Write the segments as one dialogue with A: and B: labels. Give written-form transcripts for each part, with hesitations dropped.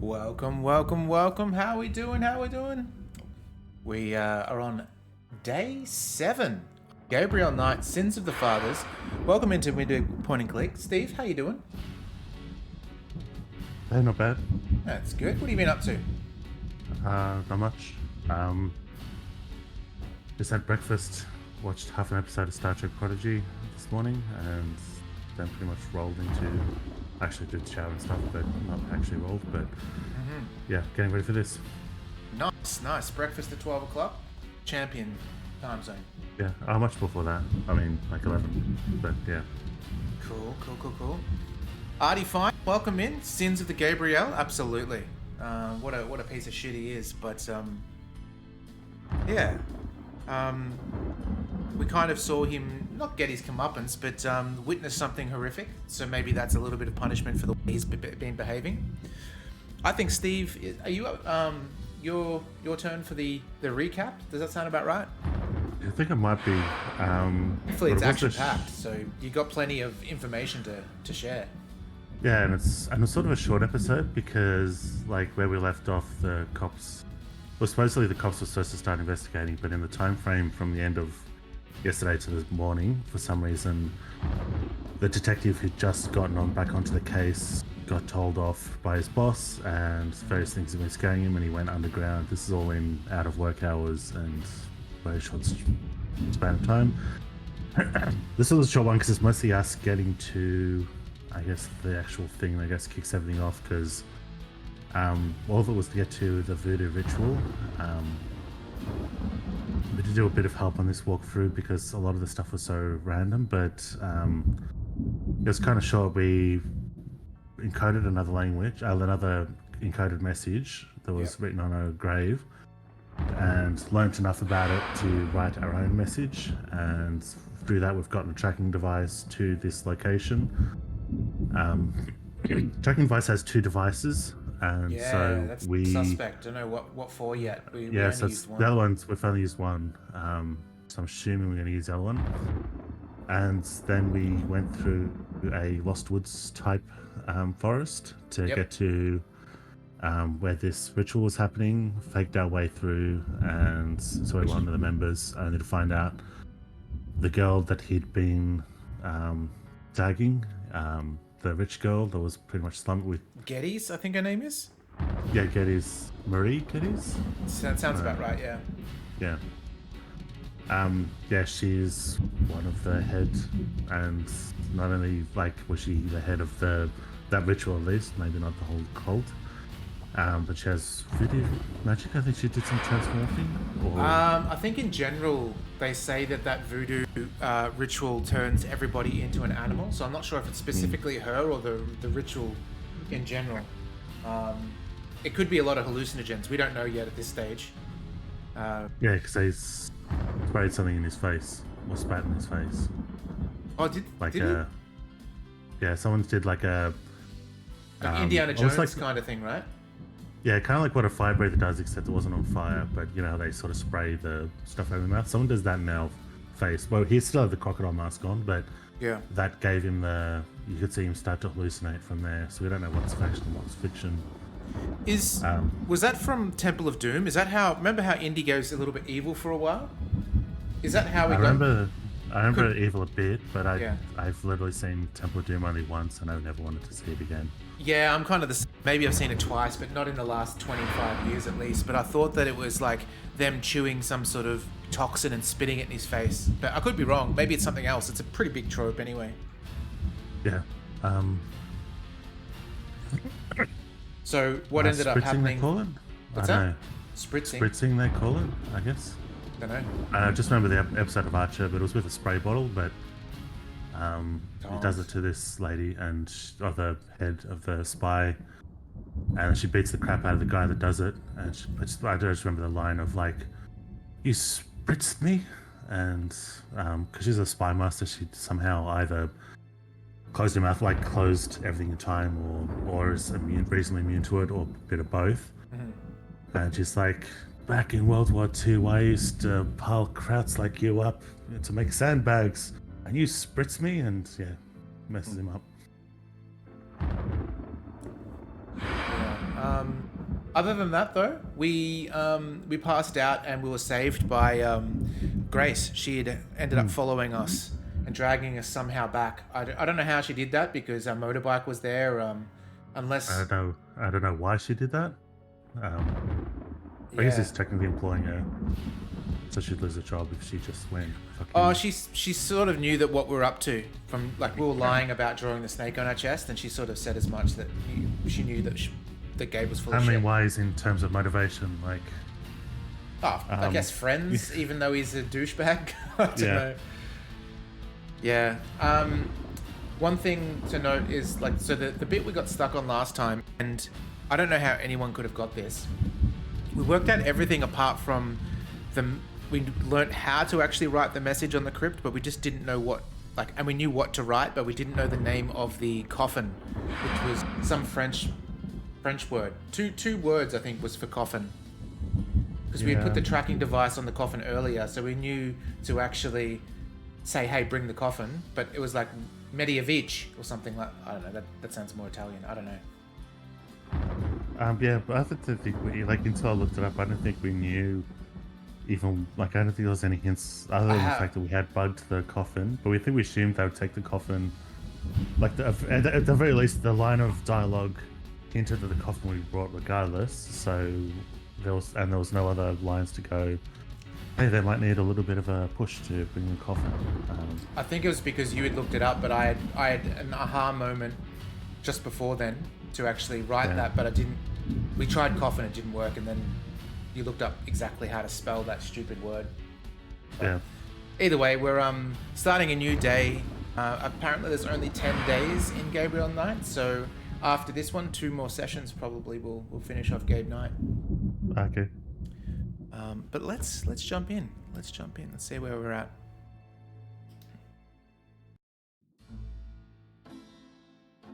A: Welcome, welcome, welcome. How we doing? How we doing? We are on day 7. Gabriel Knight, Sins of the Fathers. Welcome into Window Point and Click. Steve, how you doing?
B: Hey, not bad.
A: That's good. What have you been up to?
B: Not much. Just had breakfast, watched half an episode of Star Trek Prodigy this morning, and then pretty much rolled into... Actually did shower and stuff, but not actually rolled, but yeah, getting ready for this.
A: Nice. Breakfast at 12 o'clock. Champion time zone.
B: Yeah, much before that. I mean, like 11, but yeah.
A: Cool. Artie Fine, welcome in. Sins of the Gabriel, absolutely. What a piece of shit he is, but yeah. We kind of saw him not get his comeuppance, but witness something horrific. So maybe that's a little bit of punishment for the way he's been behaving. I think Steve, are you your turn for the recap? Does that sound about right?
B: I think it might be.
A: Hopefully it's action packed, so you got plenty of information to share.
B: Yeah, and it's sort of a short episode because, like, where we left off, the cops. Well, supposedly the cops were supposed to start investigating, but in the time frame from the end of yesterday to this morning, for some reason, the detective who'd just gotten back onto the case got told off by his boss, and various things have been scaring him, and he went underground. This is all in out of work hours and very short span of time. This was a short one because it's mostly us getting to, I guess, the actual thing that I guess kicks everything off, because all of it was to get to the voodoo ritual. We did do a bit of help on this walkthrough because a lot of the stuff was so random, but it was kind of short. We encoded another language, another encoded message that was written on a grave, and learnt enough about it to write our own message, and through that we've gotten a tracking device to this location. Tracking device has 2 devices, and so
A: that's
B: we
A: suspect. Don't know what for yet. We
B: so the other ones we've only used one, so I'm assuming we're going to use the other one. And then we went through a Lost Woods type forest to get to where this ritual was happening, faked our way through, and so we were one of the members, only to find out the girl that he'd been tagging, the rich girl that was pretty much slumped with...
A: Geddes, I think her name is?
B: Yeah, Geddes. Marie Geddes?
A: That sounds about right, yeah.
B: Yeah. Yeah, she's one of the head, and not only, like, was she the head of that ritual at least, maybe not the whole cult, But she has voodoo magic. I think she did some transmorphing. Or
A: I think in general they say that that voodoo ritual turns everybody into an animal. So I'm not sure if it's specifically her or the ritual in general. It could be a lot of hallucinogens. We don't know yet at this stage.
B: yeah, because they sprayed something in his face or spat in his face.
A: Oh, did
B: Like
A: did he?
B: yeah, someone did like a
A: Like Indiana
B: almost
A: Jones
B: like
A: kind of thing, right?
B: yeah, kind of like what a fire breather does, except it wasn't on fire. But you know how they sort of spray the stuff over the mouth. Someone does that in our face. Well, he still had the crocodile mask on, but
A: Yeah.
B: that gave him the. You could see him start to hallucinate from there. So we don't know what's faction and what's fiction.
A: Was that from Temple of Doom? Is that how? Remember how Indigo's a little bit evil for a while? Is that how we
B: I remember Evil a bit, but
A: Yeah.
B: I've literally seen Temple of Doom only once, and I never wanted to see it again.
A: Yeah, I'm kind of the. Maybe I've seen it twice, but not in the last 25 years at least. But I thought that it was like them chewing some sort of toxin and spitting it in his face. But I could be wrong. Maybe it's something else. It's a pretty big trope anyway.
B: Yeah.
A: So what ended up
B: Spritzing
A: happening?
B: they call it?
A: What's
B: I don't
A: that?
B: know.
A: Spritzing.
B: Spritzing they call it, I guess.
A: Don't know.
B: I just remember the episode of Archer, but it was with a spray bottle. But he does it to this lady and the head of the spy, and she beats the crap out of the guy that does it. And I just remember the line of like, "You spritzed me," and because she's a spy master, she somehow either closed her mouth, like closed everything in time, or is reasonably immune to it, or a bit of both. And she's like, back in World War II, I used to pile krauts like you up to make sandbags, and you spritz me, and yeah, messes him up.
A: Yeah. Other than that, though, we passed out and we were saved by Grace. She had ended up following us and dragging us somehow back. I don't know how she did that because our motorbike was there. Unless
B: I don't know why she did that. I guess he's technically employing her, so she'd lose her job if she just went.
A: Oh, she sort of knew that what we were up to from like we were lying about drawing the snake on our chest, and she sort of said as much that she knew that that Gabe was full of
B: How
A: shit.
B: many ways in terms of motivation? Like,
A: I guess friends, even though he's a douchebag. I don't know. Yeah. One thing to note is like so the bit we got stuck on last time, and I don't know how anyone could have got this. We worked out everything apart from we learnt how to actually write the message on the crypt, but we just didn't know what, like, and we knew what to write, but we didn't know the name of the coffin, which was some French word. Two words, I think, was for coffin. Because we had put the tracking device on the coffin earlier, so we knew to actually say, hey, bring the coffin, but it was like Mediavich or something like, I don't know, that sounds more Italian, I don't know.
B: yeah, but I don't think we, like, until I looked it up, I don't think we knew even, like, I don't think there was any hints other than the fact that we had bugged the coffin, but we think we assumed they would take the coffin, like, at the very least, the line of dialogue hinted at the coffin we brought regardless, so there was no other lines to go, hey, they might need a little bit of a push to bring the coffin.
A: I think it was because you had looked it up, but I had an aha moment just before then to actually write that, but I didn't. We tried coffin, it didn't work, and then you looked up exactly how to spell that stupid word. But either way, we're starting a new day. Apparently there's only 10 days in Gabriel Knight, so after this one, 2 more sessions probably will finish off Gabe Knight.
B: Okay.
A: But let's jump in. Let's see where we're at.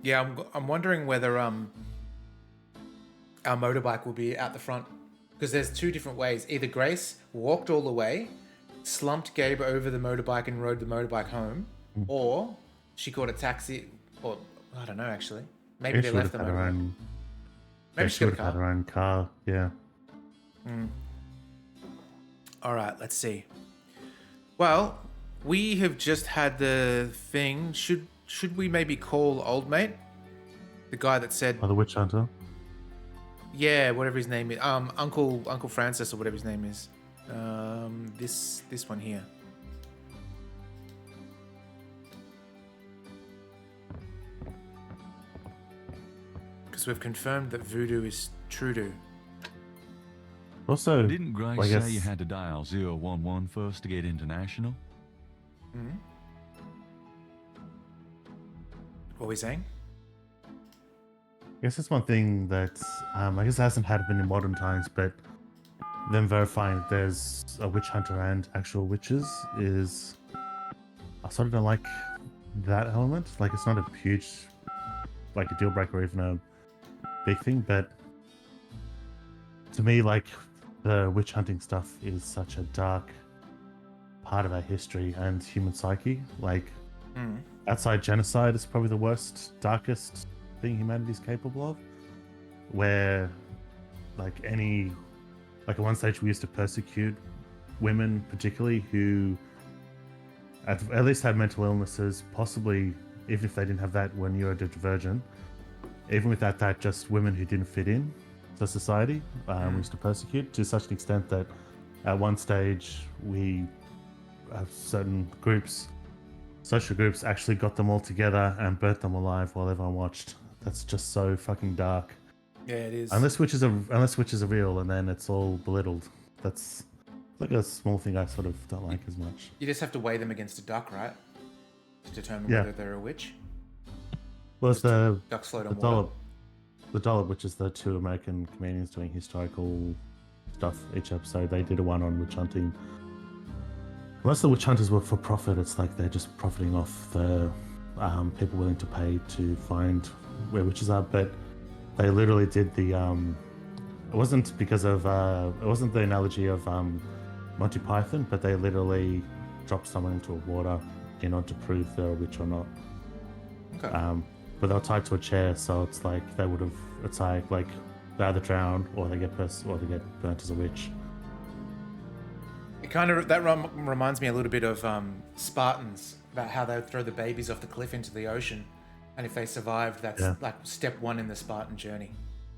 A: Yeah, I'm wondering whether our motorbike will be out the front, because there's 2 different ways. Either Grace walked all the way, slumped Gabe over the motorbike and rode the motorbike home, or she caught a taxi, or I don't know actually. Maybe they left the motorbike. Maybe she would have had
B: her own car. Yeah.
A: All right, let's see. Well, we have just had the thing. Should we maybe call old mate, the guy that said?
B: Oh, the witch hunter.
A: Yeah, whatever his name is. Uncle Francis or whatever his name is. This one here. Because we've confirmed that voodoo is Trudeau.
B: Also,
C: Didn't Grace
B: I guess,
C: say you had to dial 011 first to get international?
A: Hmm? What were we saying?
B: I guess that's one thing that I guess hasn't happened in modern times, but them verifying that there's a witch hunter and actual witches is, I sort of don't like that element. Like, it's not a huge, like, a deal breaker or even a big thing, but to me, like, the witch hunting stuff is such a dark part of our history and human psyche. Like, outside genocide is probably the worst, darkest thing humanity's capable of, where like at one stage we used to persecute women particularly who at least had mental illnesses, possibly even if they didn't have that when you were neurodivergent. Even without that, just women who didn't fit in to society, we used to persecute to such an extent that at one stage we have certain groups, social groups, actually got them all together and burnt them alive while everyone watched. That's just so fucking dark.
A: Yeah, it is.
B: Unless witches are real, and then it's all belittled. That's like a small thing I sort of don't like as much.
A: You just have to weigh them against a duck, right? To determine
B: Yeah.
A: whether they're a witch.
B: Well, it's the
A: Ducks float on water.
B: dollop, which is the two American comedians doing historical stuff each episode. They did a one on witch hunting. Most of the witch hunters were for profit. It's like they're just profiting off the people willing to pay to find where witches are. But they literally did the. It wasn't because of. It wasn't the analogy of Monty Python, but they literally dropped someone into water in order to prove they're a witch or not.
A: Okay.
B: But they were tied to a chair, so it's like they would have. It's like they either drown or they get burnt as a witch.
A: It kind of reminds me a little bit of Spartans, about how they would throw the babies off the cliff into the ocean, and if they survived, that's like step one in the Spartan journey.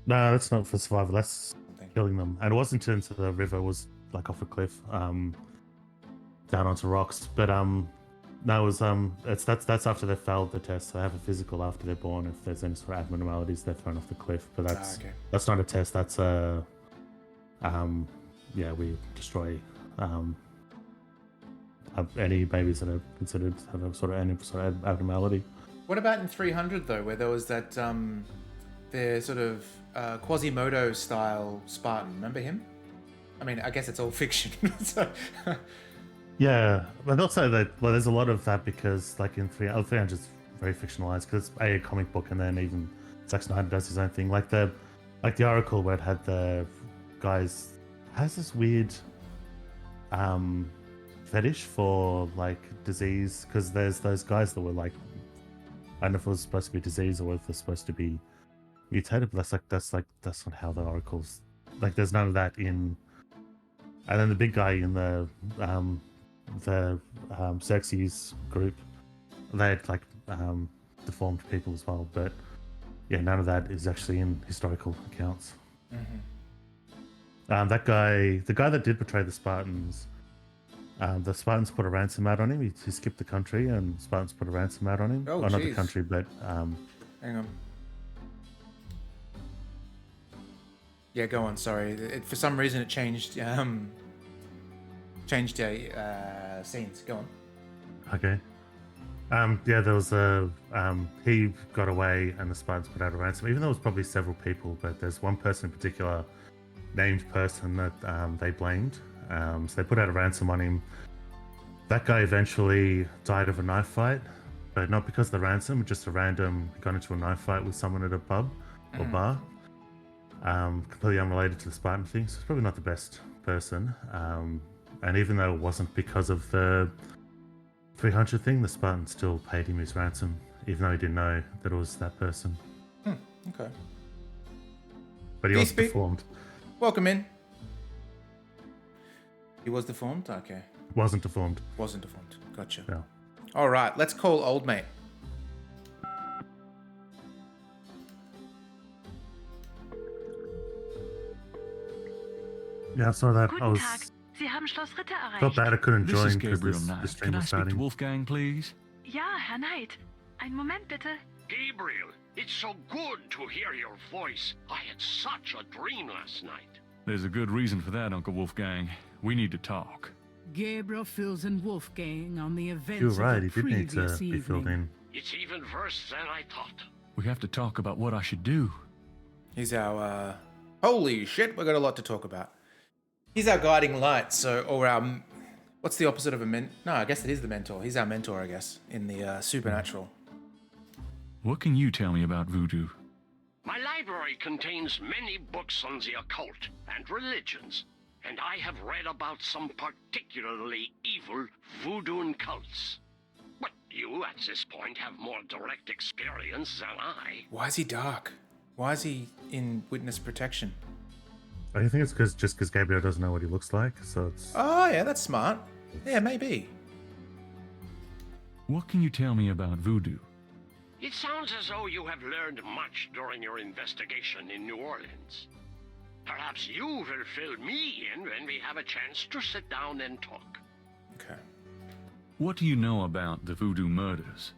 B: No, that's not for survival. That's killing them. And it wasn't into the river. It was like off a cliff, down onto rocks. But no, it was that's after they failed the test. So they have a physical after they're born. If there's any sort of abnormalities, they're thrown off the cliff. But that's not a test. That's a we destroy any babies that are considered to have any sort of abnormality.
A: What about in 300 though, where there was that the sort of Quasimodo style Spartan? Remember him? I mean, I guess it's all fiction. So
B: yeah, but also that there's a lot of that because like in 300 is very fictionalized because it's a comic book, and then even Zack Snyder does his own thing. Like the Oracle, where it had the guys has this weird fetish for like disease, because there's those guys that were like, I don't know if it was supposed to be disease or if they're supposed to be mutated, but that's not how the Oracles, like there's none of that in. And then the big guy in the Xerxes group, they had like deformed people as well, but yeah, none of that is actually in historical accounts. That guy, the guy that did betray the Spartans put a ransom out on him. He skipped the country, and Spartans put a ransom out on him.
A: Oh,
B: not the country, but
A: hang on. Yeah, go on. Sorry, for some reason it changed. Scenes. Go on.
B: Okay. There was he got away, and the Spartans put out a ransom. Even though it was probably several people, but there's one person in particular, named person, that they blamed. So they put out a ransom on him. That guy eventually died of a knife fight, but not because of the ransom, just a random got into a knife fight with someone at a pub or bar. Completely unrelated to the Spartan thing, so it's probably not the best person. And even though it wasn't because of the 300 thing, the Spartans still paid him his ransom, even though he didn't know that it was that person.
A: Okay.
B: But he was deformed.
A: Welcome in. He was deformed? Okay.
B: Wasn't deformed.
A: Wasn't deformed. Gotcha.
B: Yeah.
A: All right, let's call old mate.
B: Yeah, I saw that.
D: Guten Tag. Sie haben Schloss Ritter erreicht.
B: Felt bad I couldn't
C: This
B: join
C: is
B: because
C: Gabriel
B: the
C: Knight.
B: stream
C: Can I
B: was
C: speak to
B: starting.
C: Wolfgang, please?
D: Ja, Herr Knight. Einen Moment bitte.
E: Gabriel, It's so good to hear your voice. I had such a dream last night.
C: There's a good reason for that, Uncle Wolfgang. We need to talk.
F: Gabriel fills in Wolfgang on the events
B: You're
F: of
B: right,
F: the
B: he did need to
F: previous
B: be filled
F: evening.
B: in.
E: It's even worse than I thought.
C: We have to talk about what I should do.
A: He's our holy shit, we've got a lot to talk about. He's our guiding light, or our what's the opposite of a no, I guess it is the mentor. He's our mentor, I guess, in the supernatural.
C: What can you tell me about voodoo?
E: My library contains many books on the occult and religions, and I have read about some particularly evil voodoo cults. But you, at this point, have more direct experience than I.
A: Why is he dark? Why is he in witness protection?
B: I think it's just because Gabriel doesn't know what he looks like, so it's...
A: Oh, yeah, that's smart. Yeah, maybe.
C: What can you tell me about voodoo?
E: It sounds as though you have learned much during your investigation in New Orleans. Perhaps you will fill me in when we have a chance to sit down and talk.
A: Okay.
C: What do you know about the voodoo murders?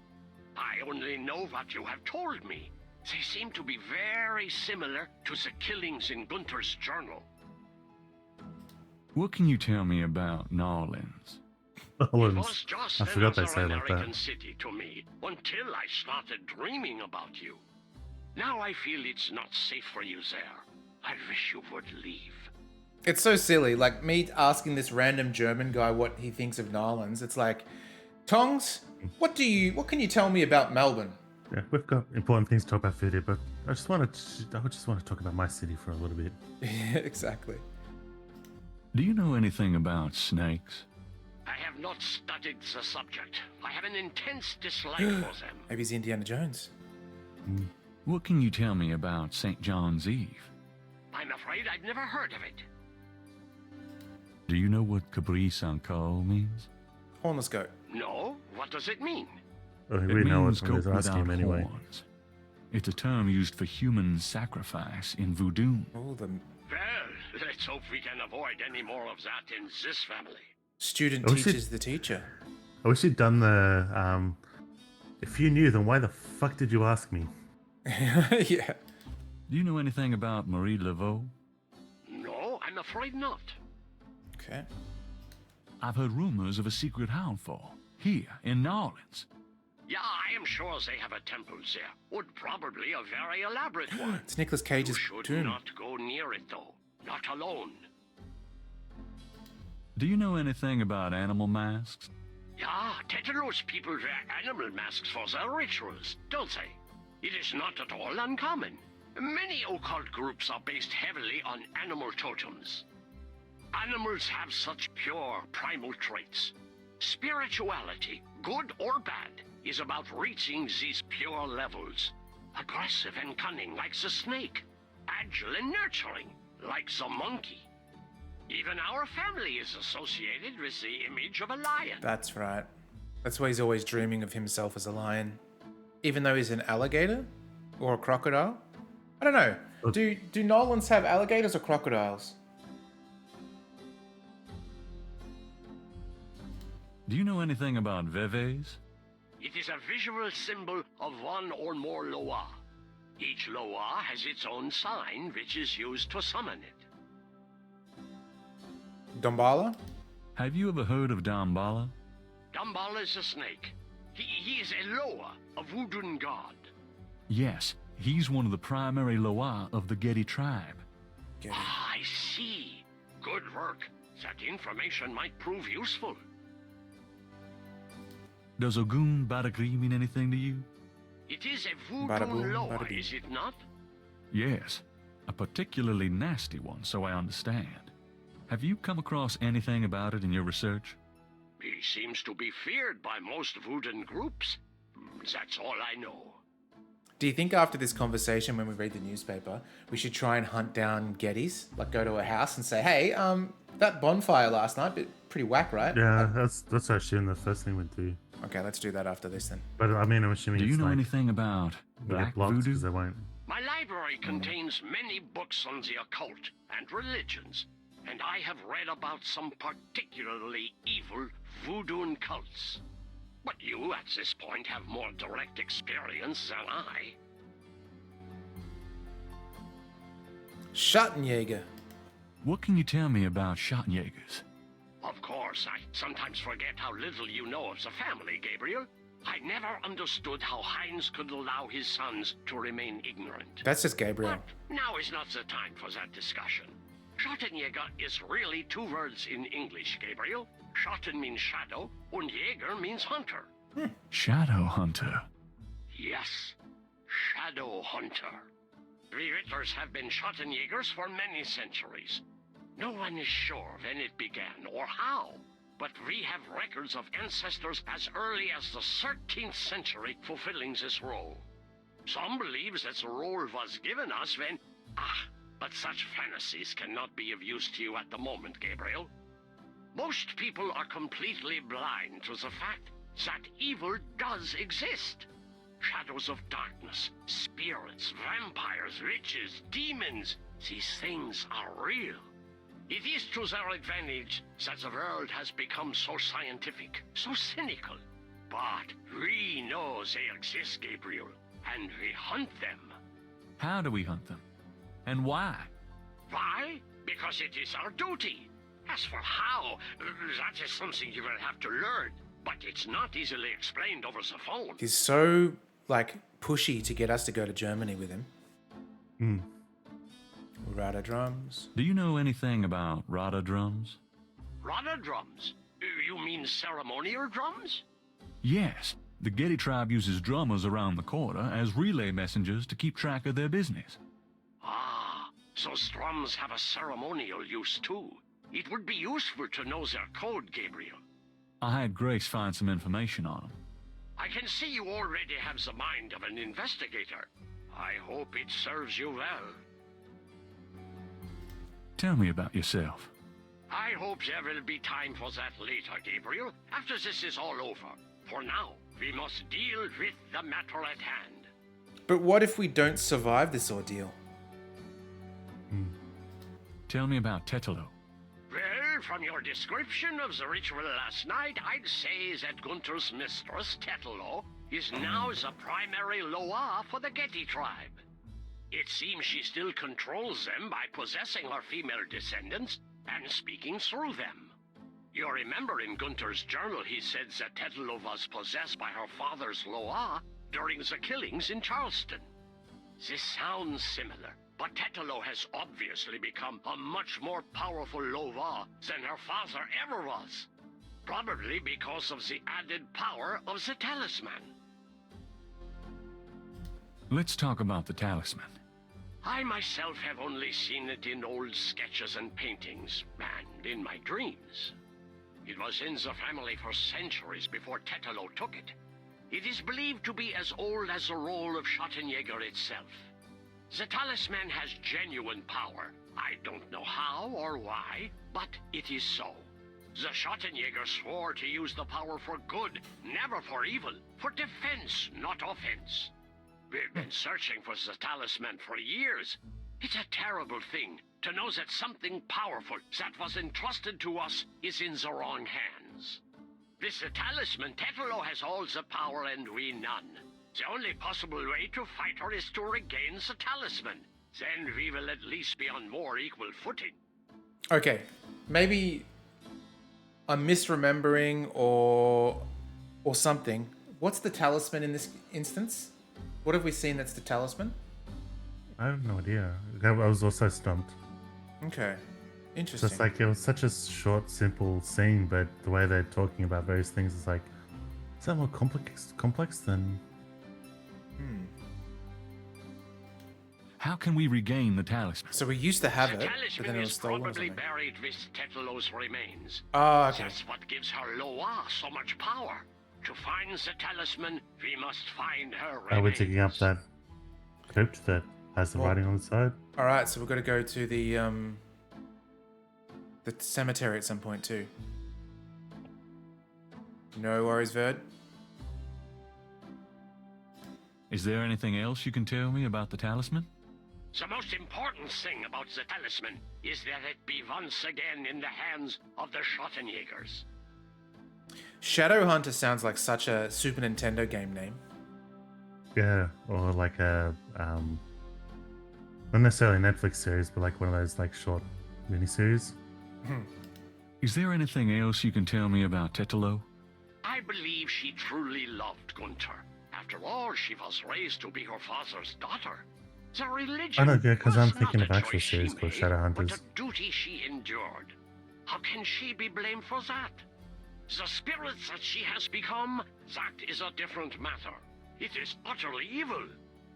E: I only know what you have told me. They seem to be very similar to the killings in Gunther's journal.
C: What can you tell me about New Orleans?
E: It was just
B: I forgot they
E: another
B: say it like
E: American
B: that.
E: city to me until I started dreaming about you. Now I feel it's not safe for you there. I wish you would leave.
A: It's so silly, like me asking this random German guy what he thinks of Nolans. It's like, Tongs, what can you tell me about Melbourne?
B: Yeah, we've got important things to talk about food here, but I just want to talk about my city for a little bit.
A: Yeah, exactly.
C: Do you know anything about snakes?
E: I have not studied the subject. I have an intense dislike for them.
A: Maybe he's Indiana Jones.
C: What can you tell me about St. John's Eve?
E: I'm afraid I've never heard of it.
C: Do you know what Capri Sanko means?
A: Hornless goat.
E: No? What does it mean?
B: Oh, he
C: It
B: really knows
C: means
B: when he's
C: goat
B: asking
C: without
B: him anyway.
C: horns. It's a term used for human sacrifice in voodoo.
A: Oh, the
E: Well, let's hope we can avoid any more of that in this family.
A: student
B: Oh, shit.
A: teaches the teacher.
B: I wish he'd done the, if you knew, then why the fuck did you ask me?
A: Yeah.
C: Do you know anything about Marie Laveau?
E: No, I'm afraid not.
A: Okay.
C: I've heard rumors of a secret houndfall here in New Orleans.
E: Yeah, I am sure they have a temple there. Would probably a very elaborate one.
A: It's Nicolas
E: You
A: Cage's
E: should
A: tomb.
E: not go near it, though. Not alone.
C: Do you know anything about animal masks?
E: Yeah, Tetanus people wear animal masks for their rituals, don't they? It is not at all uncommon. Many occult groups are based heavily on animal totems. Animals have such pure, primal traits. Spirituality, good or bad, is about reaching these pure levels. Aggressive and cunning like the snake. Agile and nurturing like the monkey. Even our family is associated with the image of a lion.
A: That's right. That's why he's always dreaming of himself as a lion. Even though he's an alligator? Or a crocodile? I don't know. Do Nolans have alligators or crocodiles?
C: Do you know anything about Veves?
E: It is a visual symbol of one or more Loa. Each Loa has its own sign, which is used to summon it.
A: Dombala?
C: Have you ever heard of Dambala?
E: Dambal is a snake. He is a Loa, a voodoo god.
C: Yes, he's one of the primary Loa of the Getty tribe.
A: Get it.
E: Ah, I see. Good work. That information might prove useful.
C: Does Ogun Badagri mean anything to you?
E: It is a
A: Bada boom,
E: voodoo Loa,
A: bada bing.
E: is it not?
C: Yes, a particularly nasty one, so I understand. Have you come across anything about it in your research?
E: He seems to be feared by most voodoo groups. That's all I know.
A: Do you think after this conversation, when we read the newspaper, we should try and hunt down Gettys? Like go to a house and say, hey, that bonfire last night, pretty whack, right?
B: Yeah, that's I assume the first thing we'd do.
A: Okay, let's do that after this then.
B: But I mean, I'm assuming
C: Do you
B: it's
C: know
B: like,
C: anything about
B: they
C: black
B: get blocked
C: voodoo?
B: because they won't.
E: My library contains many books on the occult and religions, and I have read about some particularly evil voodoo cults. But you, at this point, have more direct experience than I.
A: Schattenjäger.
C: What can you tell me about Schottenjägers?
E: Of course, I sometimes forget how little you know of the family, Gabriel. I never understood how Heinz could allow his sons to remain ignorant.
A: That's just Gabriel.
E: But now is not the time for that discussion. Schottenjäger is really two words in English, Gabriel. Schotten means shadow, and Jäger means hunter.
C: Shadow Hunter.
E: Yes, shadow hunter. We Ritters have been Schottenjägers for many centuries. No one is sure when it began or how, but we have records of ancestors as early as the 13th century fulfilling this role. Some believe that the role was given us when... but such fantasies cannot be of use to you at the moment, Gabriel. Most people are completely blind to the fact that evil does exist. Shadows of darkness, spirits, vampires, witches, demons, these things are real. It is to their advantage that the world has become so scientific, so cynical. But we know they exist, Gabriel, and we hunt them.
C: How do we hunt them? And why?
E: Why? Because it is our duty. As for how, that is something you will have to learn. But it's not easily explained over the phone.
A: He's so, pushy to get us to go to Germany with him. Rada drums.
C: Do you know anything about Rada drums?
E: Rada drums? You mean ceremonial drums?
C: Yes. The Getty tribe uses drummers around the quarter as relay messengers to keep track of their business.
E: So drums have a ceremonial use too. It would be useful to know their code, Gabriel.
C: I had Grace find some information on them.
E: I can see you already have the mind of an investigator. I hope it serves you well.
C: Tell me about yourself.
E: I hope there will be time for that later, Gabriel, after this is all over. For now, we must deal with the matter at hand.
A: But what if we don't survive this ordeal?
C: Tell me about Tetelo.
E: Well, from your description of the ritual last night, I'd say that Gunther's mistress, Tetelo, is now the primary Loa for the Getty tribe. It seems she still controls them by possessing her female descendants and speaking through them. You remember in Gunther's journal he said that Tetelo was possessed by her father's Loa during the killings in Charleston. This sounds similar, but Tetelo has obviously become a much more powerful Loa than her father ever was. Probably because of the added power of the talisman.
C: Let's talk about the talisman.
E: I myself have only seen it in old sketches and paintings, and in my dreams. It was in the family for centuries before Tetelo took it. It is believed to be as old as the role of Schottenjäger itself. The talisman has genuine power. I don't know how or why, but it is so. The Schottenjäger swore to use the power for good, never for evil, for defense, not offense. We've been searching for the talisman for years. It's a terrible thing to know that something powerful that was entrusted to us is in the wrong hands. With the talisman, Tetelo has all the power and we none. The only possible way to fight her is to regain the talisman. Then we will at least be on more equal footing.
A: Okay, maybe I'm misremembering or something. What's the talisman in this instance? What have we seen that's the talisman?
B: I have no idea. I was also stumped.
A: Okay, interesting.
B: Just it was such a short, simple scene, but the way they're talking about various things is like, is that more complex than...
C: How can we regain the talisman?
A: So we used to have
E: The
A: it, but then
E: talisman
A: it was
E: is
A: stolen or
E: probably
A: something.
E: buried with Tetelo's remains.
A: Oh, okay.
E: That's what gives her Loa so much power. To find the talisman, we must find her remains.
B: Are we digging up that crypt that has the writing on the side?
A: All right, so we've got to go to the cemetery at some point too. No worries, Verd.
C: Is there anything else you can tell me about the talisman?
E: The most important thing about the talisman is that it be once again in the hands of the Schottenjägers.
A: Shadow Hunter sounds like such a Super Nintendo game name.
B: Yeah, or like a Not necessarily a Netflix series, but like one of those like short miniseries.
C: Is there anything else you can tell me about Tetelo?
E: I believe she truly loved Gunther. After all, she was raised to be her father's daughter. The religion
B: I know, yeah, because I'm
E: was
B: thinking
E: not
B: of
E: a
B: actual
E: choice she
B: series called
E: made,
B: Shadowhunters.
E: but a duty she endured. How can she be blamed for that? The spirit that she has become, that is a different matter. It is utterly evil.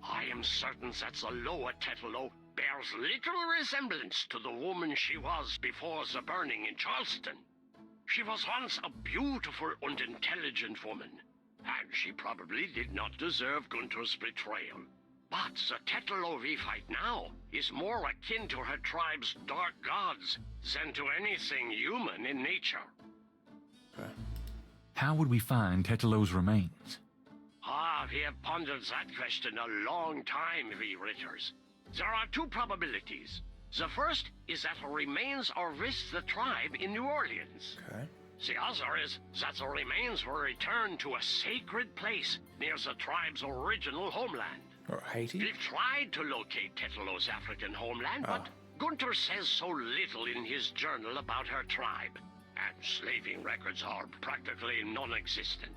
E: I am certain that the lower Tetelo bears little resemblance to the woman she was before the burning in Charleston. She was once a beautiful and intelligent woman, and she probably did not deserve Gunther's betrayal. But the Tetelo we fight now is more akin to her tribe's dark gods than to anything human in nature.
C: How would we find Tetelo's remains?
E: We have pondered that question a long time, we Ritters. There are two probabilities. The first is that her remains are with the tribe in New Orleans.
A: Okay.
E: The other is that the remains were returned to a sacred place near the tribe's original homeland.
A: Or Haiti?
E: We've tried to locate Tetelo's African homeland, but Gunther says so little in his journal about her tribe, and slaving records are practically non-existent.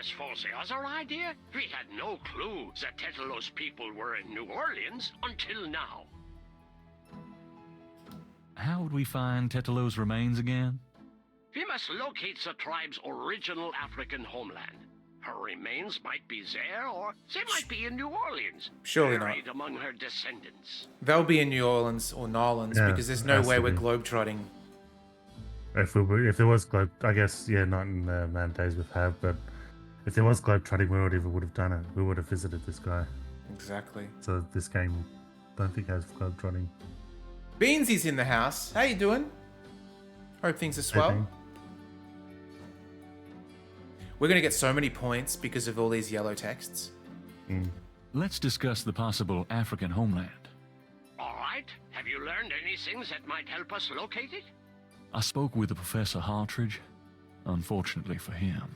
E: As for the other idea, we had no clue that Tetelo's people were in New Orleans until now.
C: How would we find Tetelo's remains again?
E: We must locate the tribe's original African homeland. Her remains might be there, or they might be in New Orleans,
A: Surely
E: buried
A: not.
E: among her descendants.
A: They'll be in New Orleans or Nolans
B: Yeah,
A: because there's
B: it
A: no
B: has
A: way
B: to
A: we're
B: be.
A: globetrotting.
B: If there was globe, I guess not in the amount of days we've had, but if there was globetrotting, we would have done it. We would have visited this guy.
A: Exactly.
B: So this game, don't think has globetrotting.
A: Beansy's in the house. How you doing? Hope things are swell.
B: Hoping.
A: We're gonna get so many points because of all these yellow texts.
C: Let's discuss the possible African homeland.
E: All right, have you learned anything that might help us locate it?
C: I spoke with Professor Hartridge. Unfortunately for him,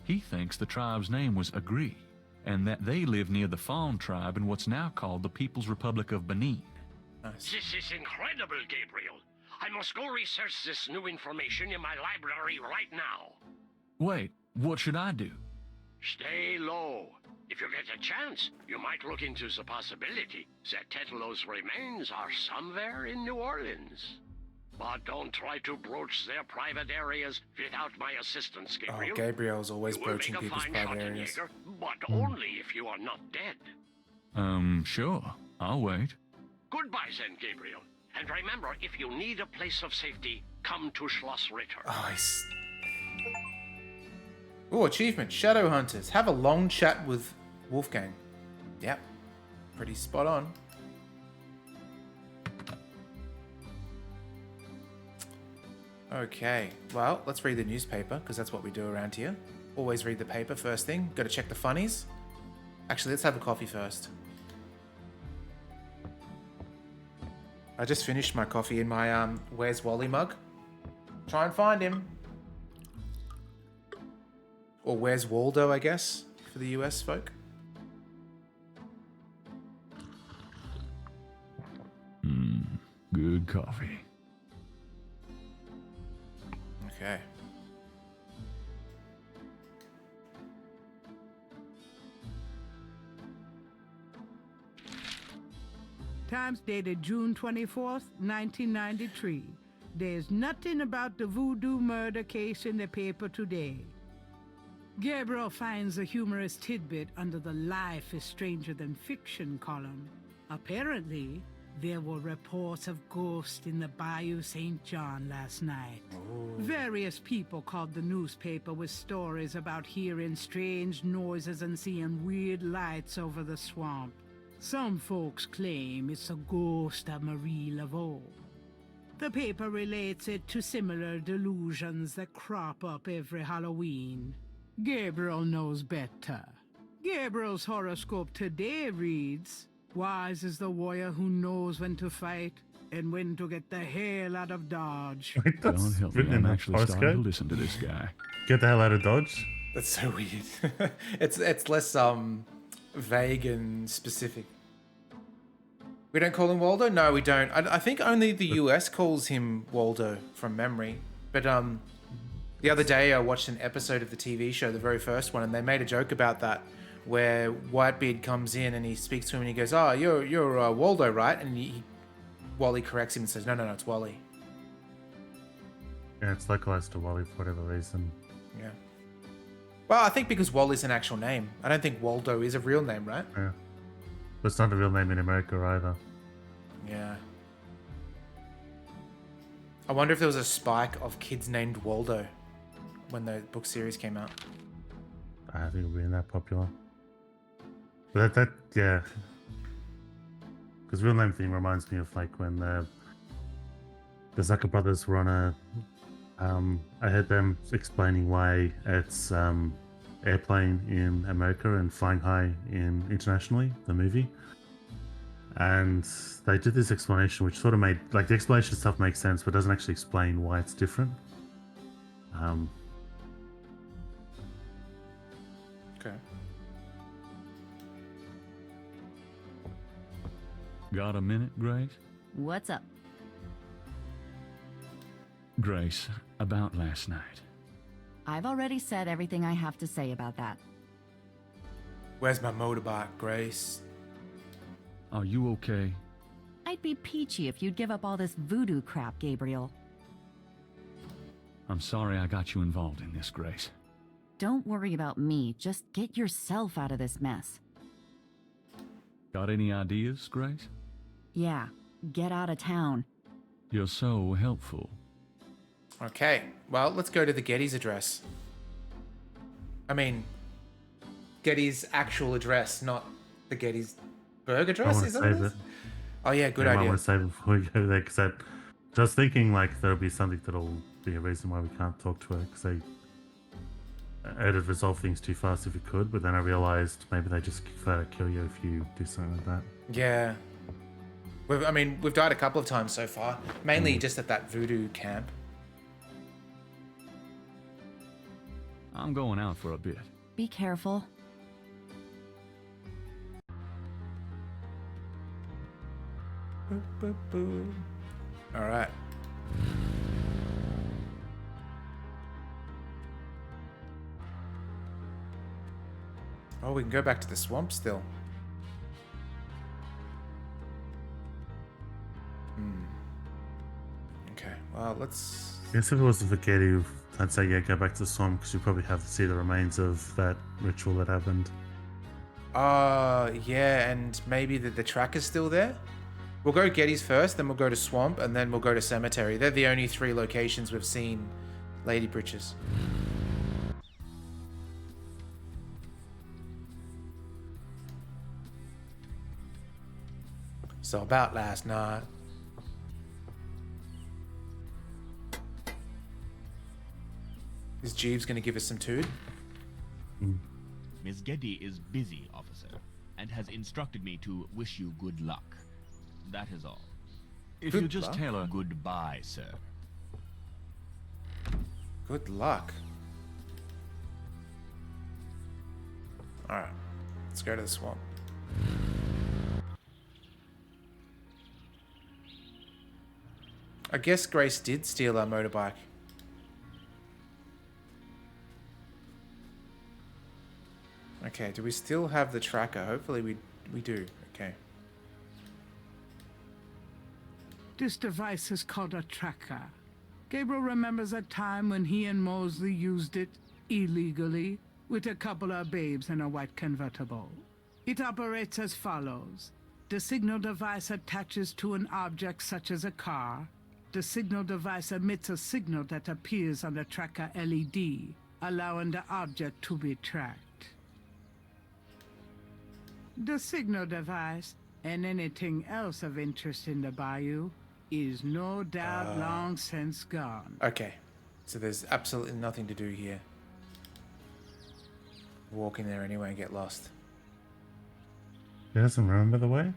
C: he thinks the tribe's name was Agree, and that they live near the Fawn tribe in what's now called the People's Republic of Benin.
A: Nice.
E: This is incredible, Gabriel. I must go research this new information in my library right now.
C: Wait, what should I do?
E: Stay low. If you get a chance, you might look into the possibility that Tetelo's remains are somewhere in New Orleans. But don't try to broach their private areas without my assistance,
A: Oh,
E: Gabriel.
A: Gabriel's always
E: You will
A: broaching
E: make a
A: people's
E: fine
A: private areas.
E: Schottenjäger, but only if you are not dead.
C: Sure. I'll wait.
E: Goodbye then, Gabriel. And remember, if you need a place of safety, come to Schloss Ritter.
A: Oh, Oh, achievement. Shadow Hunters. Have a long chat with Wolfgang. Yep. Pretty spot on. Okay. Well, let's read the newspaper, because that's what we do around here. Always read the paper first thing. Got to check the funnies. Actually, let's have a coffee first. I just finished my coffee in my Where's Wally mug. Try and find him. Or Where's Waldo, I guess, for the US folk.
C: Good coffee.
A: Okay.
F: Times dated June 24th, 1993. There's nothing about the voodoo murder case in the paper today. Gabriel finds a humorous tidbit under the Life is Stranger Than Fiction column. Apparently, there were reports of ghosts in the Bayou St. John last night. Various people called the newspaper with stories about hearing strange noises and seeing weird lights over the swamp. Some folks claim it's a ghost of Marie Laveau. The paper relates it to similar delusions that crop up every Halloween. Gabriel knows better. Gabriel's horoscope today reads, "Wise is the warrior who knows when to fight and when to get the hell out of Dodge."
B: Wait, that's
C: Don't help me.
B: written in
C: I'm
B: the
C: actually starting to
B: horoscope.
C: listen to this guy.
B: Get the hell out of Dodge.
A: That's so weird. It's less vague and specific. We don't call him Waldo? No, we don't. I think only the US calls him Waldo from memory. But the other day I watched an episode of the TV show, the very first one, and they made a joke about that, where Whitebeard comes in and he speaks to him and he goes, "Oh, you're Waldo, right?" And Wally corrects him and says, "No, it's Wally."
B: Yeah, it's localized to Wally for whatever reason.
A: Yeah. Well, I think because Wally's an actual name. I don't think Waldo is a real name, right?
B: Yeah. But it's not a real name in America either.
A: Yeah. I wonder if there was a spike of kids named Waldo when the book series came out.
B: I don't think it'll be that popular. But yeah. Because real name thing reminds me of like when the Zucker brothers were on a... I heard them explaining why it's airplane in America and flying high in internationally, the movie. And they did this explanation which sort of made... Like the explanation stuff makes sense, but doesn't actually explain why it's different.
A: Okay.
C: Got a minute, Grace?
G: What's up?
C: Grace, about last night.
G: I've already said everything I have to say about that.
A: Where's my motorbike, Grace?
C: Are you okay?
G: I'd be peachy if you'd give up all this voodoo crap, Gabriel.
C: I'm sorry I got you involved in this, Grace.
G: Don't worry about me. Just get yourself out of this mess.
C: Got any ideas, Grace?
G: Yeah, get out of town.
C: You're so helpful.
A: Okay, well, let's go to the Getty's address. I mean, Getty's actual address, not the Gettysburg address, is that what it is? Oh yeah, good
B: I
A: idea.
B: might want to say before we go there, because just thinking like there'll be something that'll be a reason why we can't talk to her, because it'd resolve things too fast if it could, but then I realized maybe they just flat kill you if you do something like that.
A: Yeah. We've died a couple of times so far, mainly just at that voodoo camp.
C: I'm going out for a bit.
G: Be careful.
A: Boop, boop, boop. All right. Oh, we can go back to the swamp still. Okay, well, let's...
B: I guess if it wasn't for Getty, I'd say, yeah, go back to the swamp, because you probably have to see the remains of that ritual that happened.
A: Yeah, and maybe the track is still there? We'll go Getty's first, then we'll go to Swamp, and then we'll go to Cemetery. They're the only 3 locations we've seen Lady Britches. So about last night. Is Jeeves going to give us some tood?
H: Miss Getty is busy, officer, and has instructed me to wish you good luck. That is all.
C: If
A: Good
C: you just
A: luck.
C: tell her...
H: Goodbye, sir.
A: Good luck. Alright, let's go to the swamp. I guess Grace did steal our motorbike. Okay, do we still have the tracker? Hopefully we do. Okay.
F: This device is called a tracker. Gabriel remembers a time when he and Mosley used it illegally with a couple of babes in a white convertible. It operates as follows. The signal device attaches to an object such as a car. The signal device emits a signal that appears on the tracker LED, allowing the object to be tracked. The signal device, and anything else of interest in the bayou, is no doubt long since gone.
A: Okay, so there's absolutely nothing to do here. Walk in there anyway and get lost.
B: He doesn't remember the way?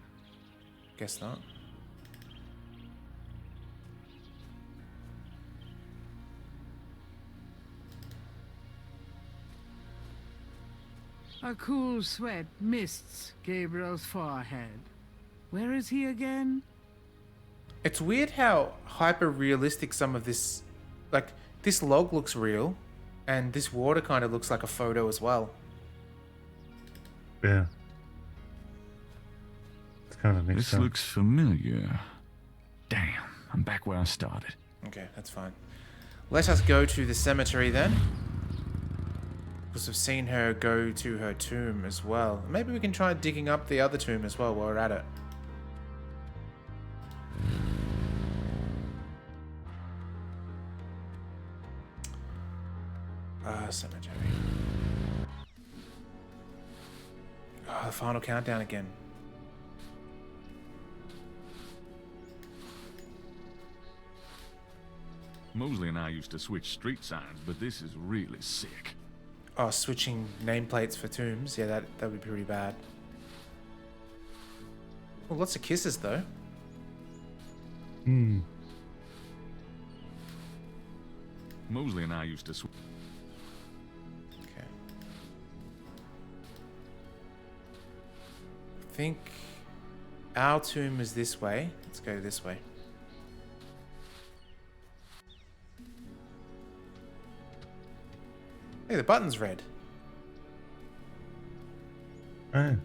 A: Guess not.
F: A cool sweat mists Gabriel's forehead. Where is he again?
A: It's weird how hyper realistic some of this, like this log looks real, and this water kind of looks like a photo as well.
B: Yeah. It's kind of mixed
C: This
B: up.
C: looks familiar. Damn, I'm back where I started.
A: Okay, that's fine. Let us go to the cemetery then. Because we've seen her go to her tomb as well. Maybe we can try digging up the other tomb as well while we're at it. Cemetery. Oh, the final countdown again.
C: Mosley and I used to switch street signs, but this is really sick.
A: Oh, switching nameplates for tombs. Yeah, that would be pretty bad. Well, lots of kisses though.
B: Hmm.
C: Mosley and I used to switch.
A: Okay. I think our tomb is this way. Let's go this way. Hey, the button's red.
B: Oh.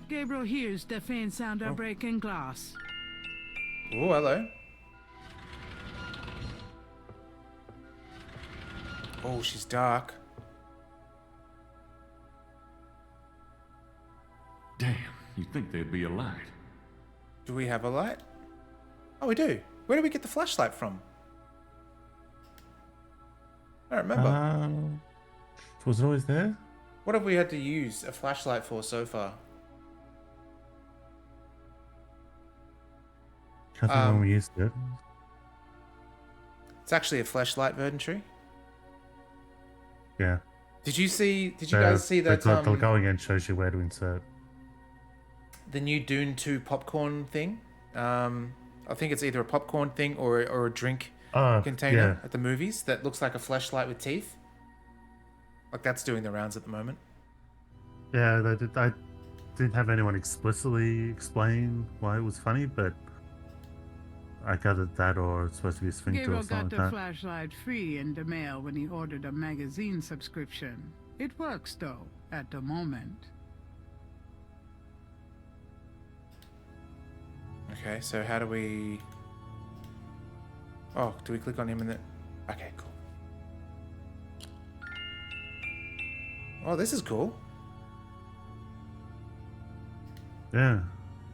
F: Gabriel hears the faint sound of breaking glass.
A: Oh, hello. Oh, she's dark.
C: Damn, you'd think there'd be a light.
A: Do we have a light? Oh, we do. Where did we get the flashlight from? I don't remember.
B: Was it always there?
A: What have we had to use a flashlight for so far?
B: Can't think when we used it.
A: It's actually a flashlight, Verdantry.
B: Yeah.
A: Did you guys see that
B: The going in shows you where to insert.
A: the new Dune 2 popcorn thing? I think it's either a popcorn thing or a drink container at the movies that looks like a flashlight with teeth. Like that's doing the rounds at the moment.
B: Yeah, I didn't have anyone explicitly explain why it was funny, but I gathered that, or it's supposed to be a sphincter
F: Gabriel
B: or something
F: got
B: like
F: the
B: that.
F: flashlight free in the mail when he ordered a magazine subscription. It works though, at the moment.
A: Okay, so how do we... Oh, do we click on him in the... Okay, cool. Oh, this is cool.
B: Yeah,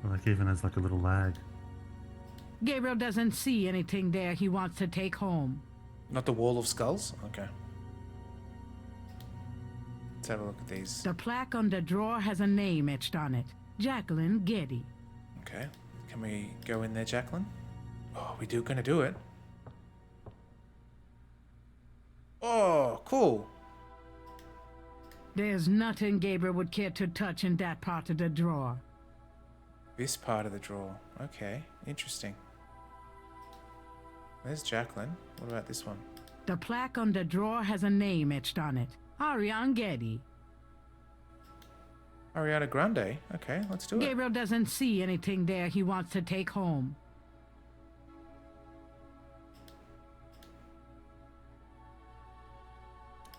B: like even has like a little lag.
F: Gabriel doesn't see anything there he wants to take home.
A: Not the wall of skulls? Okay. Let's have a look at these.
F: The plaque on the drawer has a name etched on it. Jacqueline Getty.
A: Okay. Can we go in there, Jacqueline? Oh, gonna do it. Oh, cool.
F: There's nothing Gabriel would care to touch in that part of the drawer.
A: This part of the drawer. Okay, interesting. There's Jacqueline. What about this one?
F: The plaque on the drawer has a name etched on it. Ariane Getty.
A: Ariana Grande. Okay, let's do it.
F: Gabriel doesn't see anything there he wants to take home.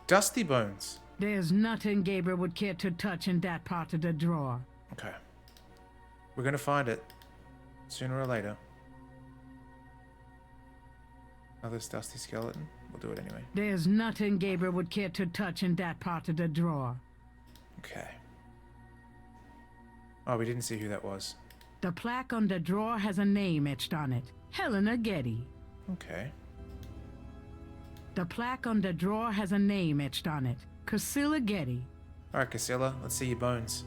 A: Dusty Bones.
F: There's nothing Gabriel would care to touch in that part of the drawer.
A: Okay. We're gonna find it. Sooner or later. Another dusty skeleton. We'll do it anyway.
F: There's nothing Gabriel would care to touch in that part of the drawer.
A: Okay. Oh, we didn't see who that was.
F: The plaque on the drawer has a name etched on it. Helena Getty.
A: Okay.
F: The plaque on the drawer has a name etched on it. Casilla Getty.
A: Alright, Casilla, let's see your bones.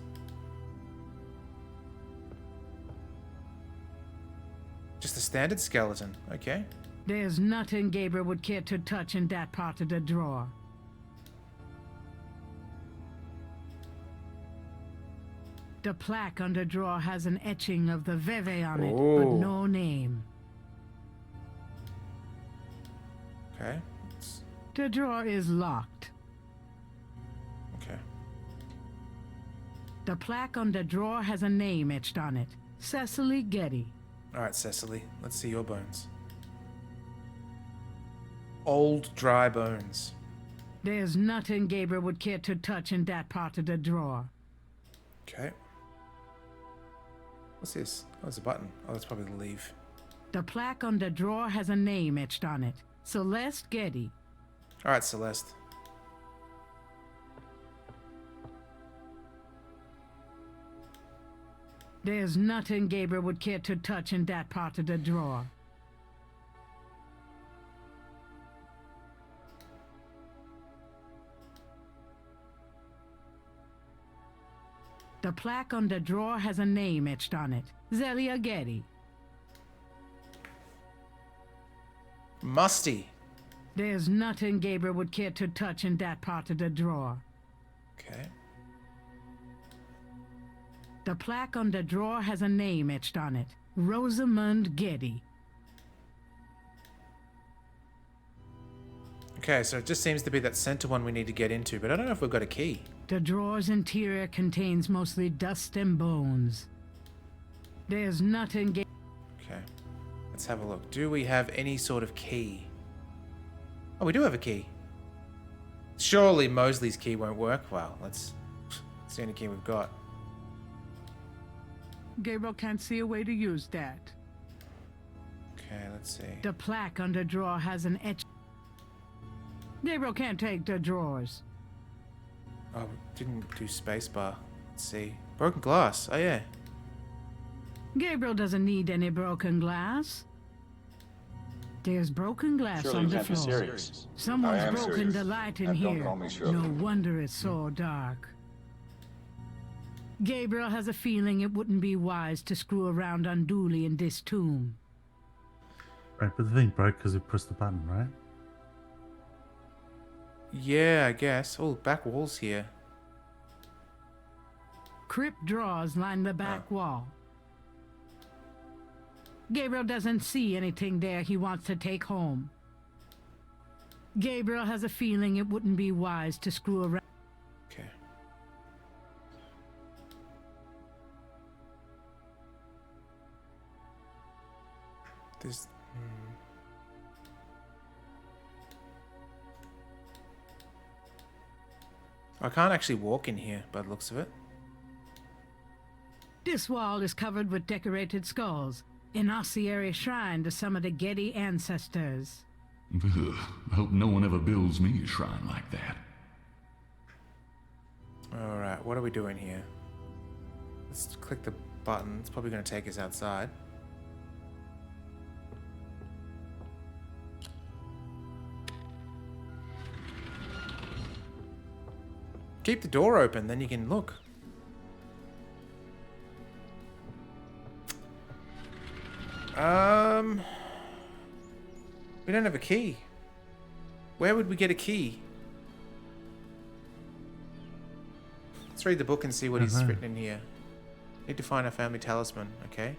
A: Just a standard skeleton, okay.
F: There's nothing Gabriel would care to touch in that part of the drawer. The plaque on the drawer has an etching of the Veve on it,
A: Oh.
F: but no name.
A: Okay.
F: The drawer is locked.
A: Okay.
F: The plaque on the drawer has a name etched on it. Cecily Getty.
A: All right, Cecily. Let's see your bones. Old, dry bones.
F: There's nothing Gabriel would care to touch in that part of the drawer.
A: Okay. What's this? Oh, it's a button. Oh, that's probably the leave.
F: The plaque on the drawer has a name etched on it. Celeste Getty.
A: All right, Celeste.
F: There's nothing Gabriel would care to touch in that part of the drawer. The plaque on the drawer has a name etched on it. Zelia Getty.
A: Musty.
F: There's nothing Gabriel would care to touch in that part of the drawer.
A: Okay.
F: The plaque on the drawer has a name etched on it. Rosamund Getty.
A: Okay, so it just seems to be that center one we need to get into, but I don't know if we've got a key.
F: The drawer's interior contains mostly dust and bones. There's nothing
A: Okay. Let's have a look. Do we have any sort of key? Oh, we do have a key. Surely Mosley's key won't work. Well, it's the only key we've got.
F: Gabriel can't see a way to use that.
A: Okay, let's see.
F: The plaque on the drawer has an etch. Gabriel can't take the drawers.
A: Oh, we didn't do spacebar. Let's see. Broken glass. Oh, yeah.
F: Gabriel doesn't need any broken glass. There's broken glass
I: Surely
F: on
I: you
F: the
I: can't be
F: floor.
I: serious. I
F: Someone's
I: am
F: broken
I: serious.
F: the light in
I: And don't
F: here.
I: call me Shirley.
F: No wonder it's so dark. Gabriel has a feeling it wouldn't be wise to screw around unduly in this tomb.
B: Right, but the thing broke because we pressed the button, right?
A: Yeah, I guess. Oh, back walls here.
F: Crypt drawers line the back wall. Gabriel doesn't see anything there he wants to take home. Gabriel has a feeling it wouldn't be wise to screw around.
A: Okay. This. I can't actually walk in here by the looks of it.
F: This wall is covered with decorated skulls, an ossuary shrine to some of the Getty ancestors.
C: Ugh, I hope no one ever builds me a shrine like that.
A: Alright, what are we doing here? Let's click the button. It's probably going to take us outside. Keep the door open, then you can look. We don't have a key. Where would we get a key? Let's read the book and see what he's written in here. Need to find our family talisman, okay?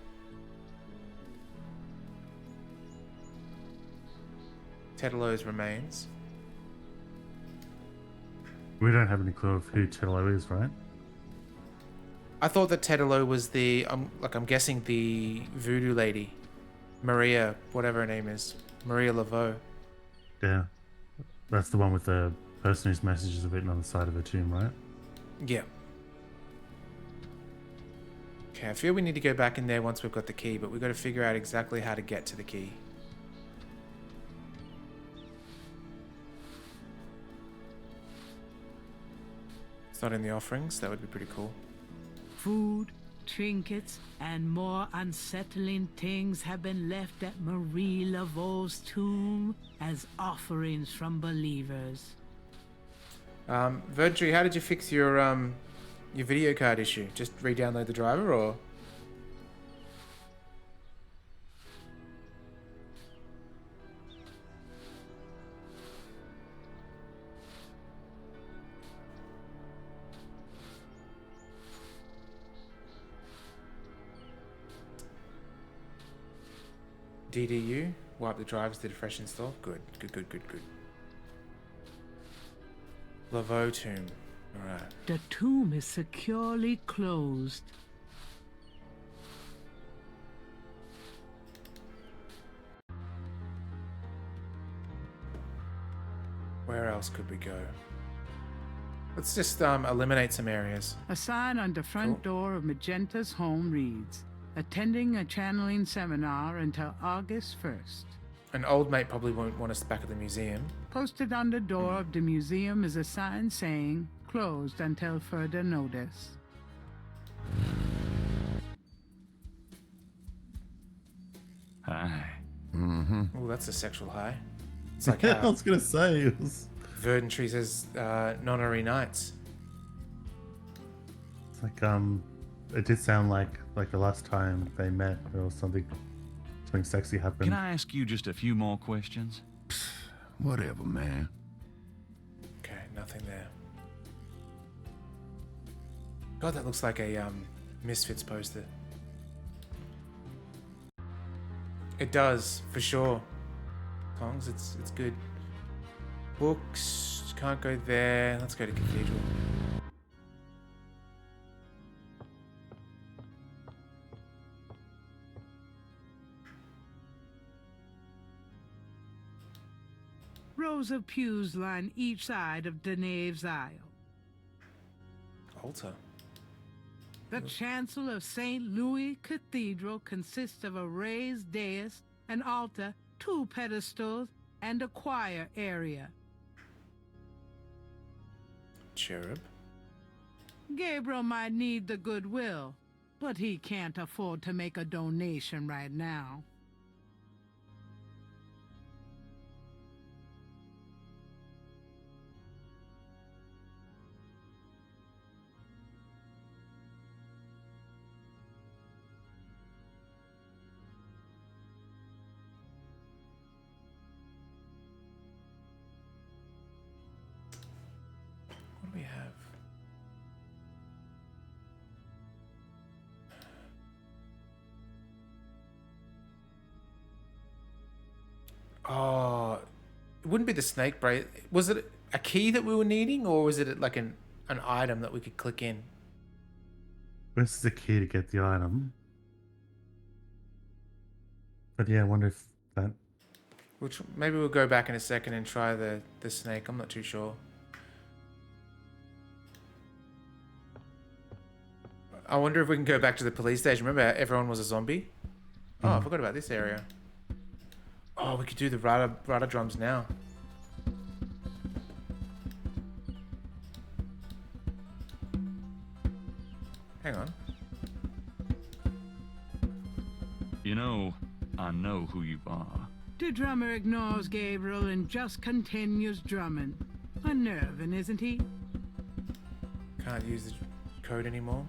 A: Tetelo's remains.
B: We don't have any clue of who Tetelo is, right?
A: I thought that Tetelo was the, I'm guessing the voodoo lady. Maria, whatever her name is. Maria Laveau.
B: Yeah. That's the one with the person whose messages are written on the side of the tomb, right?
A: Yeah. Okay, I feel we need to go back in there once we've got the key, but we've got to figure out exactly how to get to the key. It's not in the offerings. That would be pretty cool.
F: Food, trinkets, and more unsettling things have been left at Marie Laveau's tomb as offerings from believers.
A: Verdry, how did you fix your video card issue? Just re-download the driver, or? DDU. Wipe the drivers, did a fresh install. Good. Laveau tomb. Alright.
F: The tomb is securely closed.
A: Where else could we go? Let's just eliminate some areas.
F: A sign on the front door of Magenta's home reads, attending a channeling seminar until August 1st.
A: An old mate probably won't want us back at the museum.
F: Posted on the door of the museum is a sign saying, closed until further notice.
C: Hi.
A: Oh, that's a sexual high. It's like
B: I
A: how
B: was gonna say it was.
A: Verdantry says nonary nights.
B: It's like it did sound like the last time they met or something sexy happened.
C: Can I ask you just a few more questions?
I: Whatever, man.
A: Okay, nothing there. God, that looks like a Misfits poster. It does, for sure. Kongs, it's good. Books, can't go there. Let's go to Cathedral.
F: Rows of pews line each side of the nave's aisle.
A: Altar.
F: The chancel of St. Louis Cathedral consists of a raised dais, an altar, 2 pedestals, and a choir area.
A: Cherub.
F: Gabriel might need the goodwill, but he can't afford to make a donation right now.
A: What do we have? Oh, it wouldn't be the snake bracelet. Was it a key that we were needing, or was it like an item that we could click in?
B: Where's the key to get the item? But yeah, I wonder if that.
A: Which maybe we'll go back in a second and try the snake. I'm not too sure. I wonder if we can go back to the police station. Remember how everyone was a zombie? Oh, I forgot about this area. Oh, we could do the rudder drums now. Hang on.
C: You know, I know who you are.
F: The drummer ignores Gabriel and just continues drumming. Unnerving, isn't he?
A: Can't use the code anymore.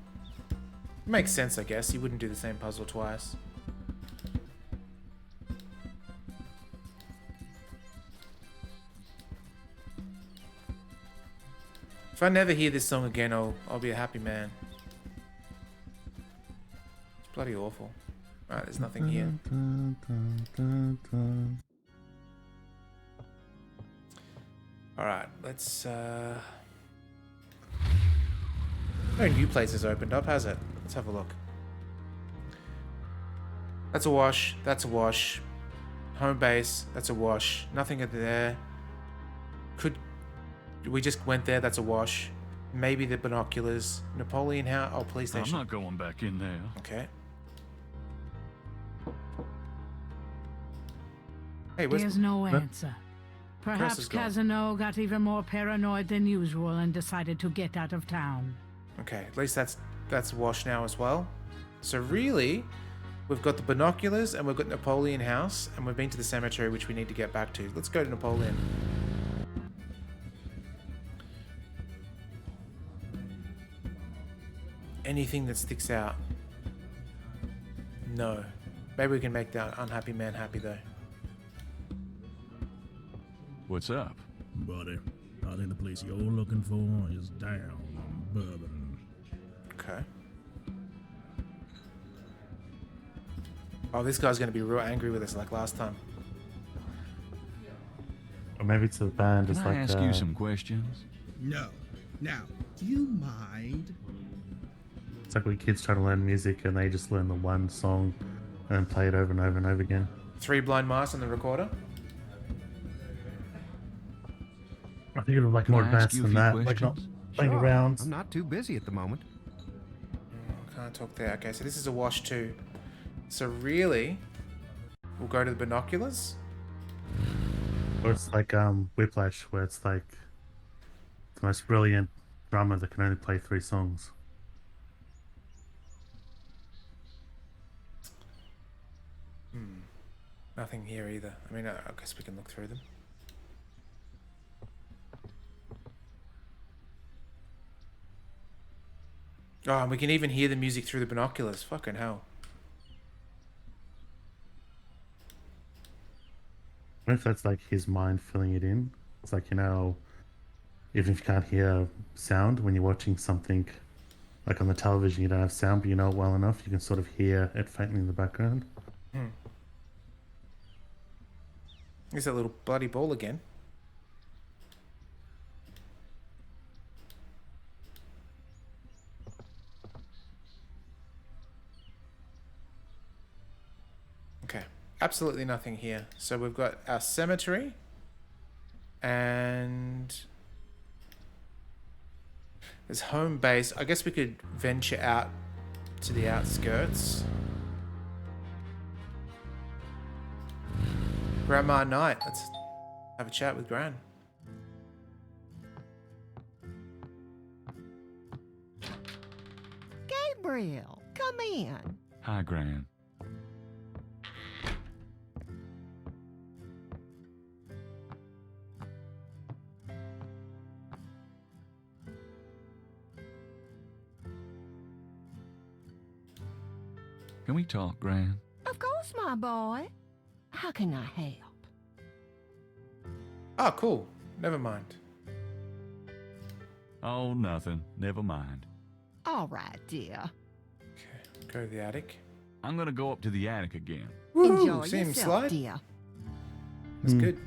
A: Makes sense, I guess. You wouldn't do the same puzzle twice. If I never hear this song again, I'll be a happy man. It's bloody awful. Alright, there's nothing here. Alright, let's no new places opened up, has it? Let's have a look. That's a wash. That's a wash. Home base. That's a wash. Nothing at there. We just went there. That's a wash. Maybe the binoculars. Napoleon House. Oh, police station.
C: I'm not going back in there.
A: Okay. Hey, where's...
F: There's no answer. Perhaps
A: is gone.
F: Casino got even more paranoid than usual and decided to get out of town.
A: Okay, at least that's wash now as well. So really, we've got the binoculars and we've got Napoleon House and we've been to the cemetery, which we need to get back to. Let's go to Napoleon. Anything that sticks out? No. Maybe we can make that unhappy man happy though.
C: What's up?
I: Buddy, I think the place you're looking for is down on Bourbon.
A: Okay. Oh, this guy's going to be real angry with us like last time.
B: Or maybe it's a band.
C: Can
B: It's
C: I
B: like
C: ask you some questions?
I: No. Now, do you mind?
B: It's like when kids try to learn music and they just learn the one song and then play it over and over and over again.
A: 3 blind mice on the recorder.
B: I think it'll like
C: Can
B: more
C: I ask
B: advanced
C: you a
B: than
C: few
B: that. Like not
C: questions?
B: playing around.
J: I'm not too busy at the moment.
A: Can't talk there. Okay, so this is a wash too. So really, we'll go to the binoculars.
B: Or it's like Whiplash, where it's like the most brilliant drummer that can only play 3 songs.
A: Nothing here either. I mean, I guess we can look through them. Oh, and we can even hear the music through the binoculars. Fucking hell.
B: I wonder if that's like his mind filling it in. It's like, you know, even if you can't hear sound, when you're watching something like on the television, you don't have sound, but you know it well enough, you can sort of hear it faintly in the background.
A: There's that little bloody ball again. Okay, absolutely nothing here. So we've got our cemetery and there's home base. I guess we could venture out to the outskirts. Grandma Knight. Let's have a chat with Gran.
J: Gabriel, come in.
C: Hi, Gran. Can we talk, Gran?
J: Of course, my boy. How can I help?
A: Oh, cool. Never mind.
C: Oh, nothing. Never mind.
J: All right, dear.
A: Okay, go to the attic.
C: I'm gonna go up to the attic again.
J: Enjoy
A: see him
J: yourself,
A: slide?
J: dear.
A: That's good.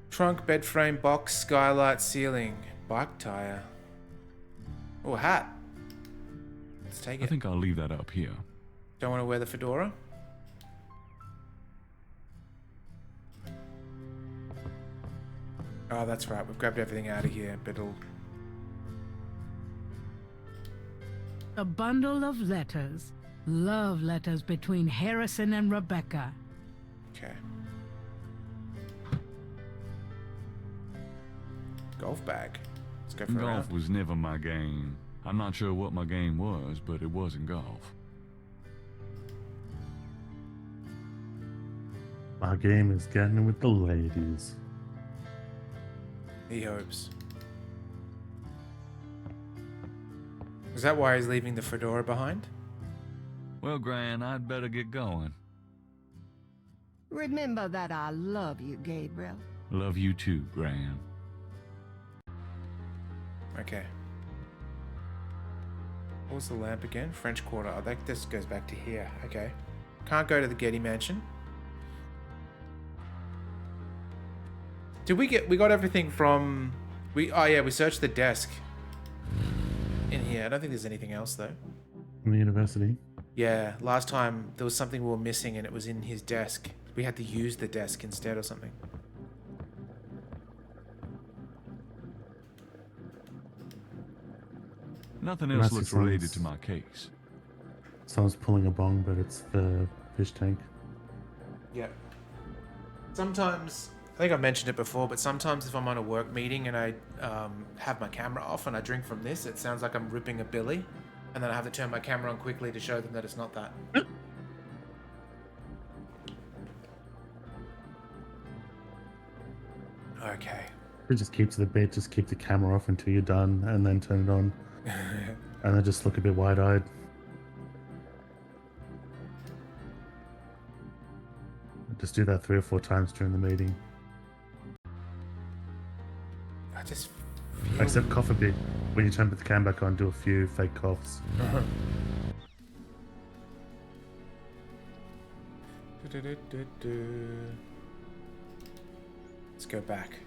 A: Trunk, bed frame, box, skylight, ceiling, bike tire. Oh, a hat. Let's take
C: I
A: it.
C: think I'll leave that up here.
A: Don't want to wear the fedora? Oh, that's right. We've grabbed everything out of here, but it'll...
F: A bundle of letters. Love letters between Harrison and Rebecca.
A: Okay. Golf bag. Let's go for a
C: Golf
A: round.
C: was never my game. I'm not sure what my game was, but it wasn't golf.
B: My game is getting with the ladies.
A: He hopes. Is that why he's leaving the fedora behind?
C: Well, Gran, I'd better get going.
J: Remember that I love you, Gabriel.
C: Love you too, Gran.
A: Okay. What was the lamp again? French Quarter. I think this goes back to here. Okay. Can't go to the Getty Mansion. Did we got everything from... Oh yeah, we searched the desk. In here. I don't think there's anything else though.
B: In the university.
A: Yeah, last time there was something we were missing and it was in his desk. We had to use the desk instead or something.
C: Nothing else looks related to my case.
B: Someone's pulling a bong, but it's the fish tank.
A: Yeah. Sometimes, I think I've mentioned it before, but sometimes if I'm on a work meeting and I have my camera off and I drink from this, it sounds like I'm ripping a billy. And then I have to turn my camera on quickly to show them that it's not that. Okay.
B: It just keeps the bit, just keep the camera off until you're done, and then turn it on. And then just look a bit wide-eyed. Just do that 3 or 4 times during the meeting.
A: I just
B: Except cough a bit. When you turn the cam back on, do a few fake coughs.
A: Let's go back.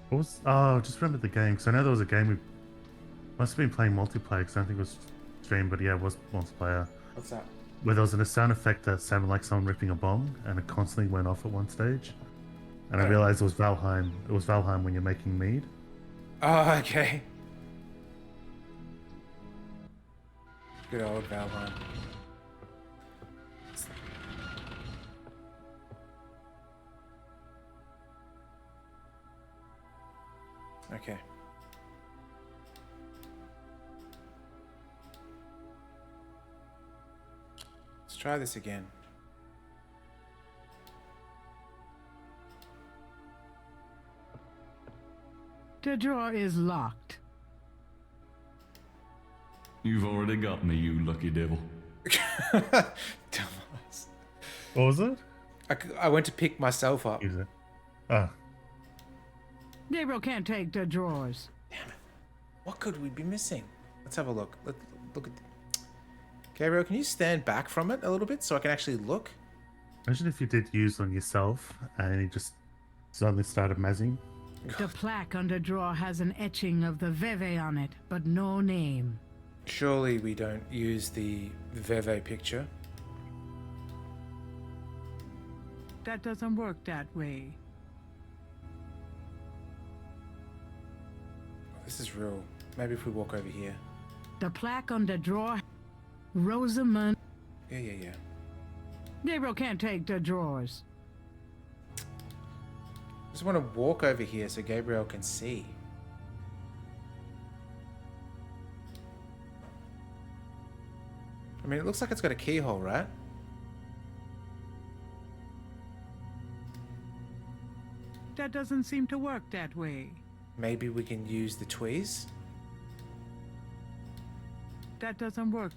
B: What was? Oh, just remember the game. Because I know there was a game we must have been playing multiplayer. Because I don't think it was streamed, but yeah, it was multiplayer.
A: What's that?
B: Where there was a sound effect that sounded like someone ripping a bong, and it constantly went off at one stage. And I realized it was Valheim. It was Valheim when you're making mead.
A: Oh, okay. Good old Valheim. Okay. Let's try this again.
F: The drawer is locked.
C: You've already got me, you lucky devil.
A: Dumbass.
B: What was it?
A: I went to pick myself up.
B: Use it. Ah.
F: Gabriel can't take the drawers.
A: Damn it. What could we be missing? Let's have a look. Let's look at... Gabriel, can you stand back from it a little bit so I can actually look?
B: Imagine if you did use on yourself and you just suddenly started mazzing.
F: The plaque on the drawer has an etching of the Veve on it, but no name.
A: Surely we don't use the Veve picture.
F: That doesn't work that way.
A: This is real. Maybe if we walk over here.
F: The plaque on the drawer... Rosamund...
A: Yeah.
F: Gabriel can't take the drawers.
A: Just want to walk over here so Gabriel can see. I mean, it looks like it's got a keyhole, right?
F: That doesn't seem to work that way.
A: Maybe we can use the tweeze?
F: That doesn't work.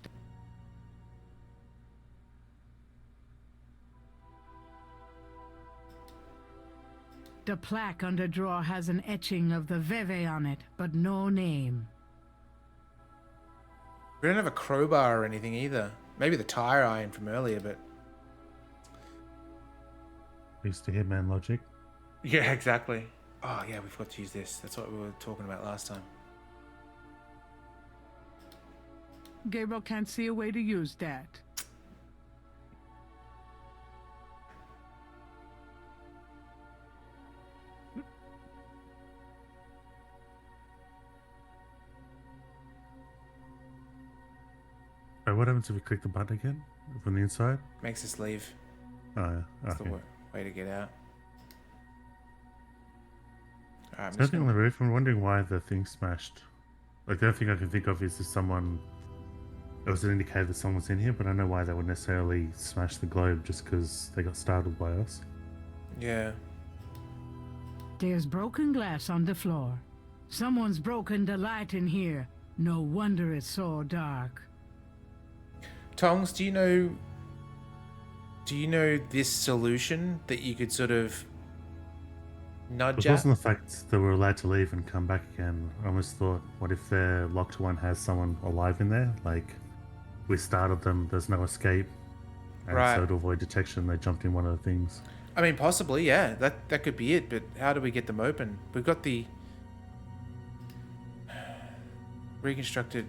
F: The plaque on the drawer has an etching of the Veve on it, but no name.
A: We don't have a crowbar or anything either. Maybe the tire iron from earlier, but...
B: Used to Hitman logic.
A: Yeah, exactly. Oh, yeah, we forgot to use this. That's what we were talking about last time.
F: Gabriel can't see a way to use that.
B: What happens if we click the button again from the inside?
A: Makes us leave.
B: Oh, yeah.
A: That's
B: Okay.
A: the way to get out. Alright,
B: There's nothing on the roof. I'm wondering why the thing smashed. Like, the only thing I can think of is if someone... It was an indicator that someone was in here, but I don't know why they would necessarily smash the globe just because they got startled by us.
A: Yeah.
F: There's broken glass on the floor. Someone's broken the light in here. No wonder it's so dark.
A: Tongs, do you know this solution that you could sort of nudge
B: It
A: at?
B: wasn't the fact that we're allowed to leave and come back again. I almost thought, what if their locked one has someone alive in there? Like, we started them, there's no escape. And
A: Right.
B: so to avoid detection, they jumped in one of the things.
A: I mean, possibly, yeah. That could be it, but how do we get them open? We've got the reconstructed...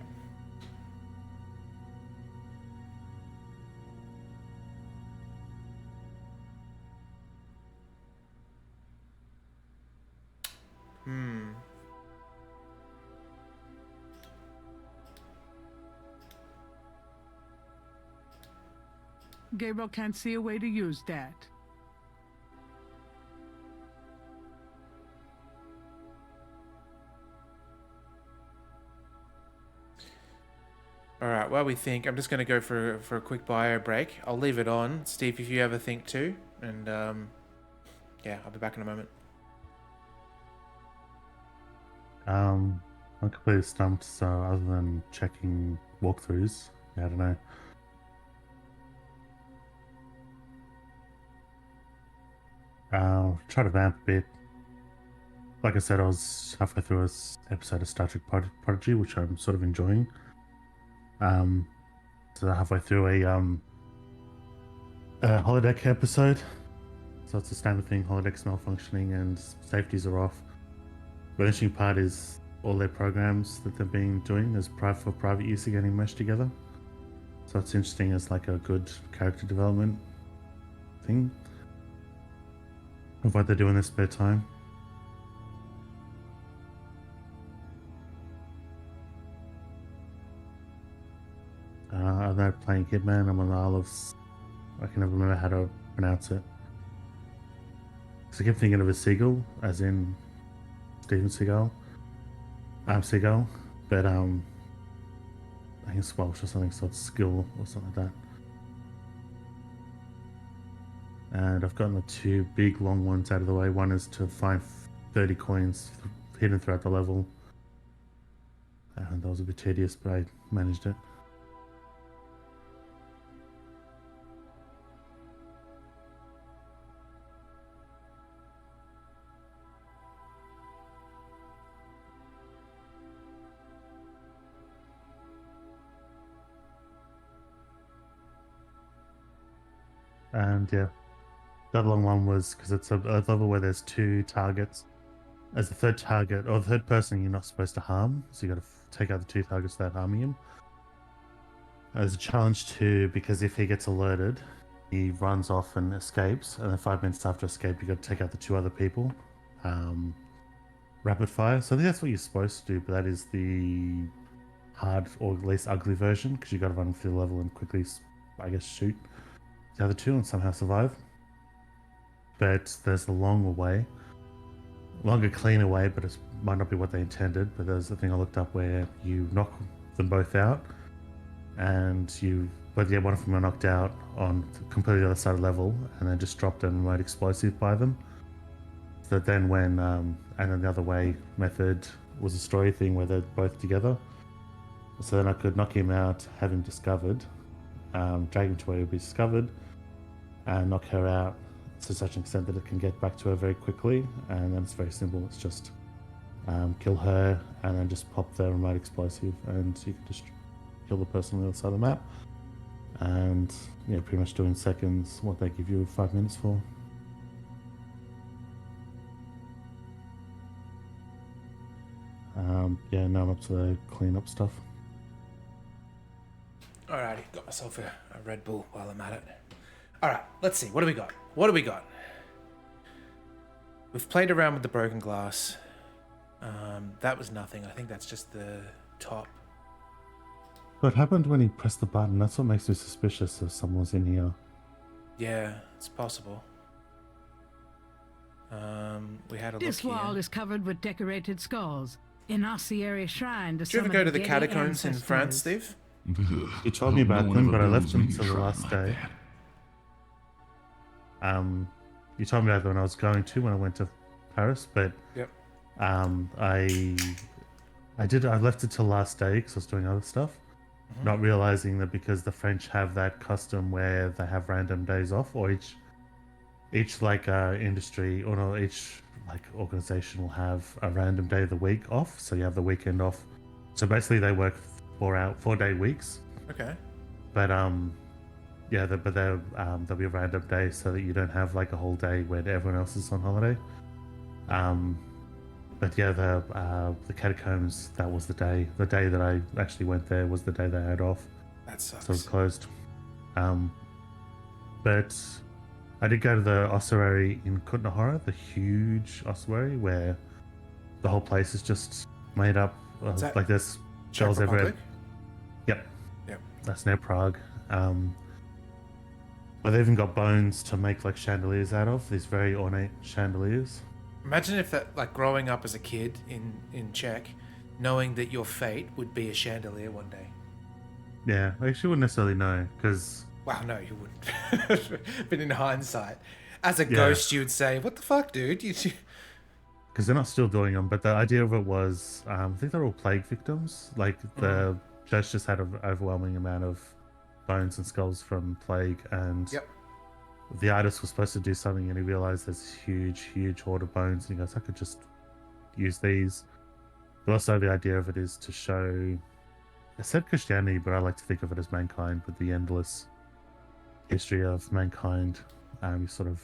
F: Gabriel can't see a way to use that.
A: Alright, while we think, I'm just going to go for a quick bio break. I'll leave it on. Steve, if you ever think too. And, yeah, I'll be back in a moment.
B: I'm completely stumped, so other than checking walkthroughs, yeah, I don't know. Try to vamp a bit. Like I said, I was halfway through this episode of Star Trek Prodigy, which I'm sort of enjoying. So halfway through holodeck episode. So it's a standard thing, holodecks malfunctioning and safeties are off. The interesting part is all their programs that they've been doing as for private use are getting meshed together. So it's interesting as like a good character development thing of what they do in their spare time. I'm now playing Hitman. I'm on the Isle of... I can never remember how to pronounce it. So I keep thinking of a seagull, as in Steven Seagal. Seagull, but I think it's Welsh or something, so it's skill or something like that. And I've gotten the two big long ones out of the way. One is to find 30 coins hidden throughout the level. And that was a bit tedious, but I managed it. And yeah, the other long one was because it's a level where there's two targets. As the third target, or the third person, you're not supposed to harm, so you got to take out the two targets without harming him. There's a challenge too, because if he gets alerted, he runs off and escapes, and then 5 minutes after escape, you got to take out the two other people. Rapid fire. So I think that's what you're supposed to do, but that is the hard or at least ugly version, because you got to run through the level and quickly, I guess, shoot the other two and somehow survive. But there's the longer, cleaner way, but it might not be what they intended. But there's the thing I looked up where you knock them both out, and one of them are knocked out on completely the other side of the level, and then just dropped a remote explosive by them. So then and then the other way method was a story thing where they're both together. So then I could knock him out, have him discovered, drag him to where he'll be discovered, and knock her out to such an extent that it can get back to her very quickly. And then it's very simple. It's just kill her and then just pop the remote explosive, and you can just kill the person on the other side of the map. And yeah, pretty much do in seconds what they give you 5 minutes for. Yeah, now I'm up to the cleanup stuff.
A: Alrighty, got myself a Red Bull while I'm at it. Alright, let's see. What do we got? We've played around with the broken glass. That was nothing. I think that's just the top.
B: What happened when he pressed the button? That's what makes me suspicious if someone's in here.
A: Yeah, it's possible. We had a look
F: This wall
A: here.
F: is covered with decorated skulls. An ossuary shrine to
A: Did you ever
F: summon
A: go to the
F: dead
A: catacombs in
F: ancestors.
A: France, Steve?
B: You told me about
C: one
B: them,
C: ever
B: but I left
C: goes
B: them
C: when you
B: till the
C: try
B: last
C: like
B: day.
C: that.
B: You told me about them when I was going to, when I went to Paris, but
A: Yep.
B: I left it till last day because I was doing other stuff, not realizing that because the French have that custom where they have random days off, or each like industry or no, each like organization will have a random day of the week off, so you have the weekend off. So basically they work 4-day weeks.
A: Okay.
B: But yeah, there'll be a random day so that you don't have like a whole day where everyone else is on holiday. But yeah, the catacombs, that was the day. The day that I actually went there was the day they had off.
A: That sucks.
B: So it was closed. But I did go to the ossuary in Kutnahora, the huge ossuary where the whole place is just made up of, like there's shells
A: Czech
B: everywhere.
A: Republic?
B: Yep. That's near Prague. But they've even got bones to make like chandeliers out of, these very ornate chandeliers.
A: Imagine if that, like growing up as a kid in Czech, knowing that your fate would be a chandelier one day.
B: Yeah, I actually wouldn't necessarily know, because...
A: Well, no, you wouldn't. But in hindsight, as a ghost, you would say, what the fuck, dude?
B: Because they're not still doing them, but the idea of it was, I think they're all plague victims. Like, the church just had an overwhelming amount of bones and skulls from plague, and the artist was supposed to do something, and he realized there's this huge hoard of bones, and he goes, I could just use these. But also the idea of it is to show, I said Christianity, but I like to think of it as mankind, with the endless history of mankind. You sort of,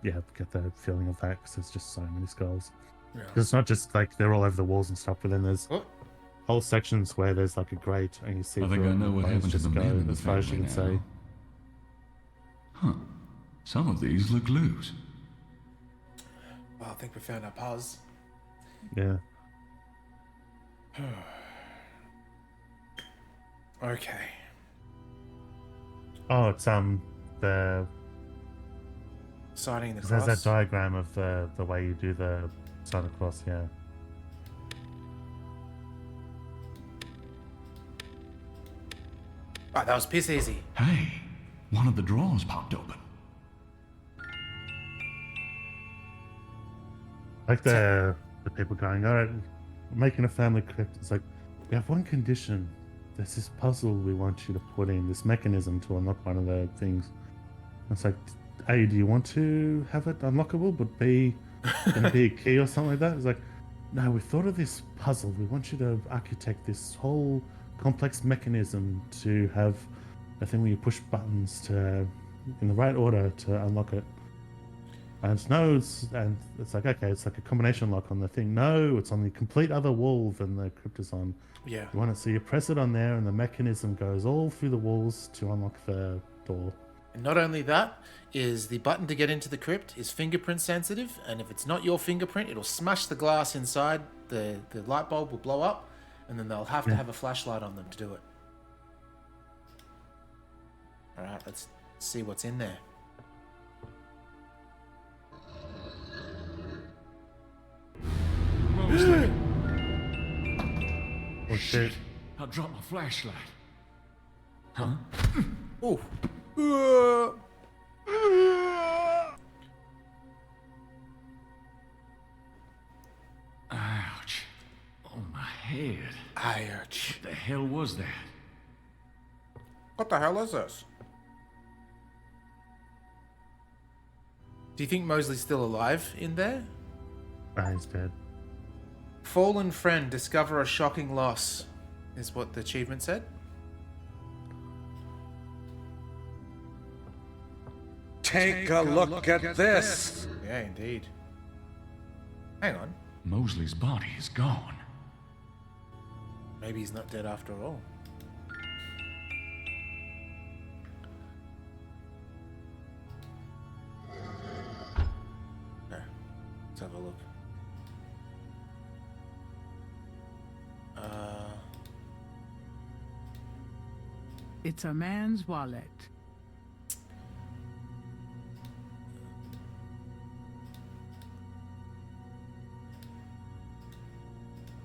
B: yeah, get the feeling of that because there's just so many skulls.
A: Yeah.
B: It's not just like they're all over the walls and stuff, but then there's
A: Oh.
B: whole sections where there's like a grate and you see
C: I think
B: through
C: I
B: and
C: know
B: the
C: what
B: bones
C: happened to
B: just
C: the men in
B: go
C: the
B: as far as you
C: family
B: can
C: now.
B: see.
C: Huh. Some of these look loose.
A: Oh, I think we found our pause.
B: Yeah.
A: Okay.
B: Oh, it's the
A: Signing the
B: 'cause
A: cross.
B: there's that diagram of the way you do the sign across. Yeah.
A: Right, that was piss easy.
C: Hey, one of the drawers popped open.
B: Like the people going, all right, we're making a family crypt. It's like, we have one condition. There's this puzzle we want you to put in, this mechanism to unlock one of the things. It's like, A, do you want to have it unlockable, but B, can it be a key or something like that? It's like, no, we thought of this puzzle. We want you to architect this whole complex mechanism to have a thing where you push buttons to in the right order to unlock it. And no, it's like, okay, it's like a combination lock on the thing. No, it's on the complete other wall than the crypt is on.
A: Yeah.
B: You want it, so you press it on there and the mechanism goes all through the walls to unlock the door.
A: And not only that, is the button to get into the crypt is fingerprint sensitive, and if it's not your fingerprint, it'll smash the glass inside, the light bulb will blow up, and then they'll have to have a flashlight on them to do it. Alright, let's see what's in there.
C: Mosley!
B: Oh shit.
C: I dropped my flashlight. Huh?
A: Oh.
C: Ouch. Oh, my head.
A: Ouch.
C: What the hell was that?
A: What the hell is this? Do you think Mosley's still alive in there?
B: Ah, he's dead.
A: Fallen friend, discover a shocking loss, is what the achievement said.
K: Take a look at this!
A: Yeah, indeed. Hang on.
C: Mosley's body is gone.
A: Maybe he's not dead after all. Okay, let's have a look.
F: It's a man's wallet.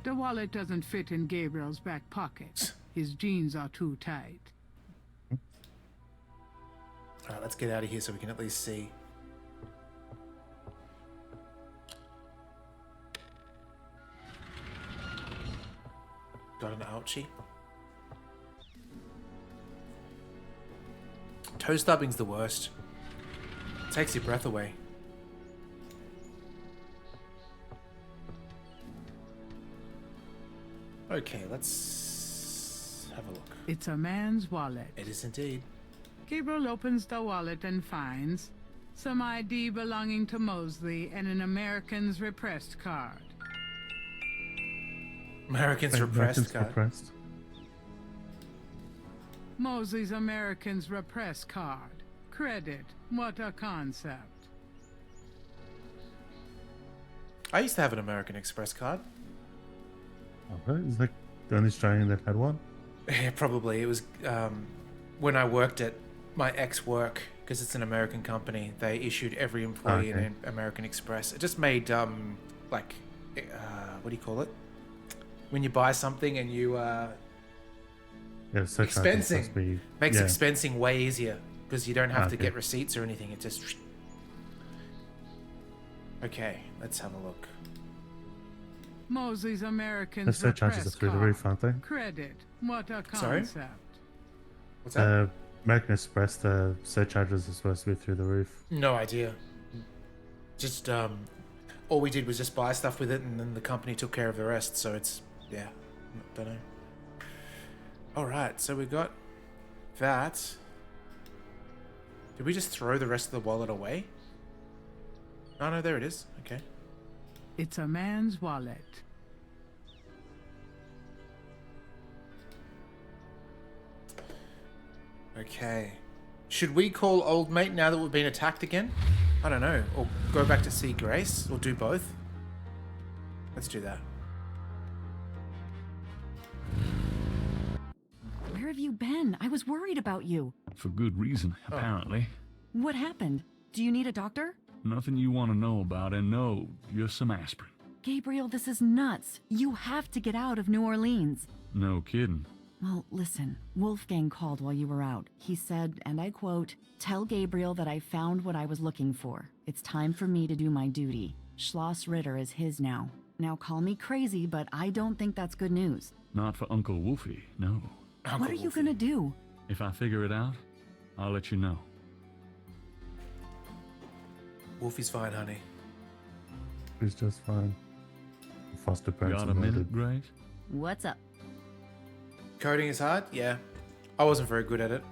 F: The wallet doesn't fit in Gabriel's back pocket. His jeans are too tight.
A: Alright, let's get out of here so we can at least see. Got an ouchie. Toe stubbing's the worst. Takes your breath away. Okay, let's have a look.
F: It's a man's wallet.
A: It is indeed.
F: Gabriel opens the wallet and finds some ID belonging to Mosley and an American's repressed card.
A: Americans repressed card.
B: Repressed.
F: Mosley's American's repressed card. Credit. What a concept.
A: I used to have an American Express card.
B: Okay, is that the only Australian that had one?
A: Yeah, probably. It was when I worked at my ex-work, because it's an American company, they issued every employee an American Express. It just made, like, what do you call it? When you buy something and you, expensing. Makes expensing way easier, because you don't have to get receipts or anything. It just... Okay, let's have a look.
F: Mosley's American's
B: The surcharges are through the roof, aren't they?
F: Credit. What a
A: Sorry?
F: concept.
A: What's that?
B: American Express, the surcharges are supposed to be through the roof.
A: No idea. Just, all we did was just buy stuff with it, and then the company took care of the rest, so it's, yeah, don't know. Alright, so we got that. Did we just throw the rest of the wallet away? Oh no, there it is. Okay.
F: It's a man's wallet.
A: Okay. Should we call old mate now that we've been attacked again? I don't know. Or go back to see Grace? Or do both? Let's do that.
G: Where have you been? I was worried about you.
C: For good reason, apparently.
G: What happened? Do you need a doctor?
C: Nothing you want to know about, and no, just some aspirin.
G: Gabriel, this is nuts. You have to get out of New Orleans.
C: No kidding.
G: Well, listen, Wolfgang called while you were out. He said, and I quote, "Tell Gabriel that I found what I was looking for. It's time for me to do my duty. Schloss Ritter is his now. Now call me crazy, but I don't think that's good news."
C: Not for Uncle Wolfie, no.
G: What are you gonna do?
C: If I figure it out, I'll let you know.
A: Wolfie's fine, honey.
B: He's just fine. Foster parents
C: Got a minute, Grace?
G: What's up?
A: Coding is hard? Yeah. I wasn't very good at it.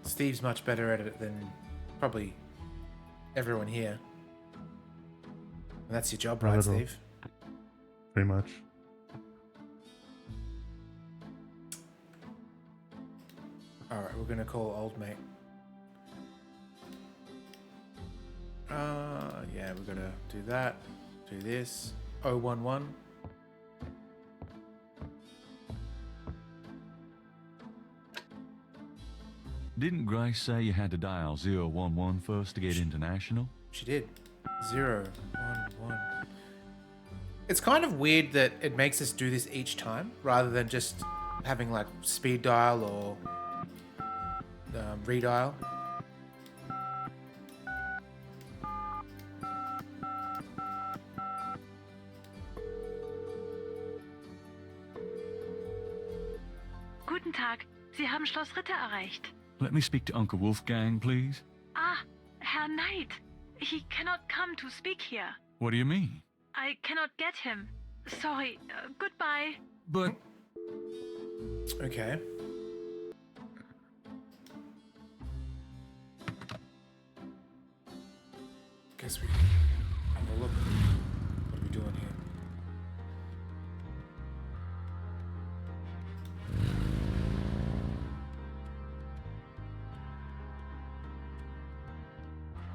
A: Steve's much better at it than probably everyone here. And that's your job, right, Steve?
B: Pretty much.
A: Alright, we're gonna call old mate. Yeah, we're gonna do that. Do this. 011.
C: Didn't Grace say you had to dial 011 first to get international?
A: She did. 011. It's kind of weird that it makes us do this each time rather than just having like speed dial or redial.
D: Guten Tag, Sie haben Schloss Ritter erreicht.
C: Let me speak to Uncle Wolfgang, please.
D: Ah, Herr Knight. He cannot come to speak here.
C: What do you mean?
D: I cannot get him. Sorry. Goodbye.
C: But...
A: Okay. Guess we have a look. What are we doing here?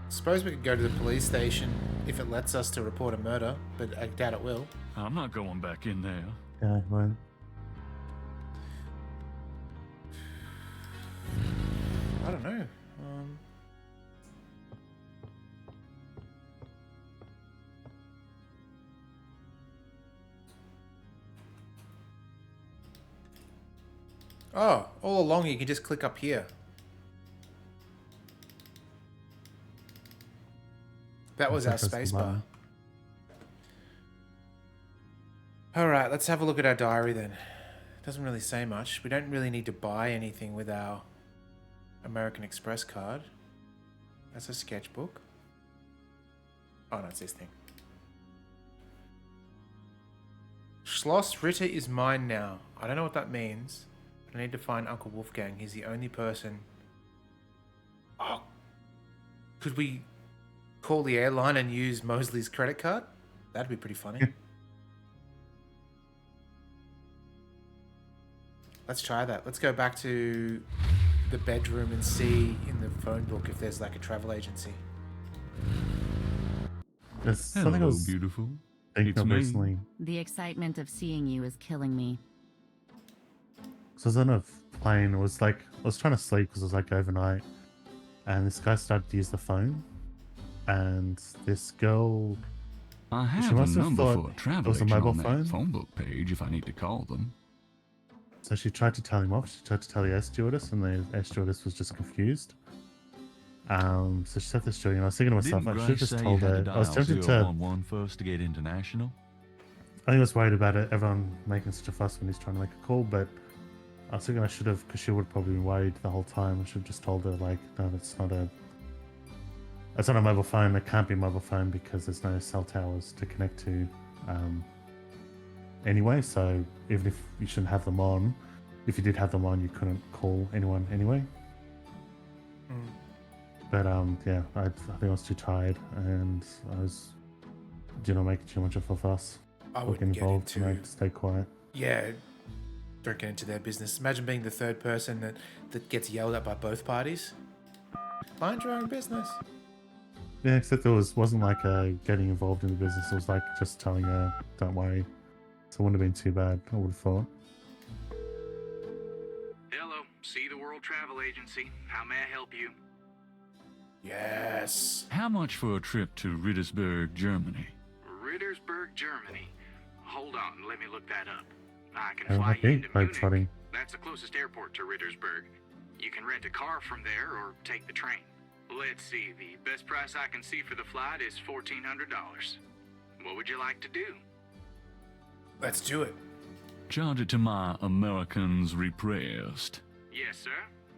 A: Suppose we could go to the police station if it lets us to report a murder, but I doubt it will.
C: I'm not going back in there.
B: Yeah, right.
A: I don't know. Oh, all along you can just click up here. That was our spacebar. Alright, let's have a look at our diary then. It doesn't really say much. We don't really need to buy anything with our American Express card. That's a sketchbook. Oh no, it's this thing. Schloss Ritter is mine now. I don't know what that means. I need to find Uncle Wolfgang. He's the only person... Oh. Could we call the airline and use Mosley's credit card? That'd be pretty funny. Let's try that. Let's go back to the bedroom and see in the phone book if there's like a travel agency.
B: There's something I was
C: beautiful.
B: thinking of recently.
G: The excitement of seeing you is killing me.
B: So I was on a plane. It was like, I was trying to sleep because it was like overnight. And this guy started to use the phone. And this girl...
C: I have
B: she
C: a
B: must have
C: number
B: thought
C: for a travel
B: it was a
C: agent
B: mobile
C: on
B: phone.
C: that phone book page if I need to call them.
B: So she tried to tell him off. She tried to tell the air stewardess, and the air stewardess was just confused. So she said this to her, and I was thinking to myself,
C: Didn't
B: I should have
C: Grace
B: just
C: say
B: told
C: you had
B: her.
C: to
B: I was
C: dial
B: tempted to.
C: 011 first to get international?
B: I think I was worried about it, everyone making such a fuss when he's trying to make a call, but I was thinking I should have, because she would have probably been worried the whole time. I should have just told her, like, no, that's not a mobile phone. It can't be a mobile phone because there's no cell towers to connect to anyway, so even if you shouldn't have them on, if you did have them on, you couldn't call anyone anyway. But yeah, I think I was too tired, and I was making too much of a fuss.
A: I wouldn't get
B: involved,
A: into.
B: and I'd stay quiet.
A: Yeah, don't get into their business. Imagine being the third person that gets yelled at by both parties. Mind your own business.
B: Yeah, except there wasn't like getting involved in the business. It was like just telling her, "Don't worry." So it wouldn't have been too bad. I would have thought.
L: Hello, See the World Travel Agency. How may I help you?
A: Yes.
C: How much for a trip to Rittersberg, Germany?
L: Rittersberg, Germany. Hold on, let me look that up. I can
B: Oh,
L: fly
B: okay,
L: you into Munich.
B: globetrotting.
L: That's the closest airport to Rittersberg. You can rent a car from there or take the train. Let's see, the best price I can see for the flight is $1,400. What would you like to do?
A: Let's do it.
C: Charge it to my Americans repressed.
L: Yes, sir.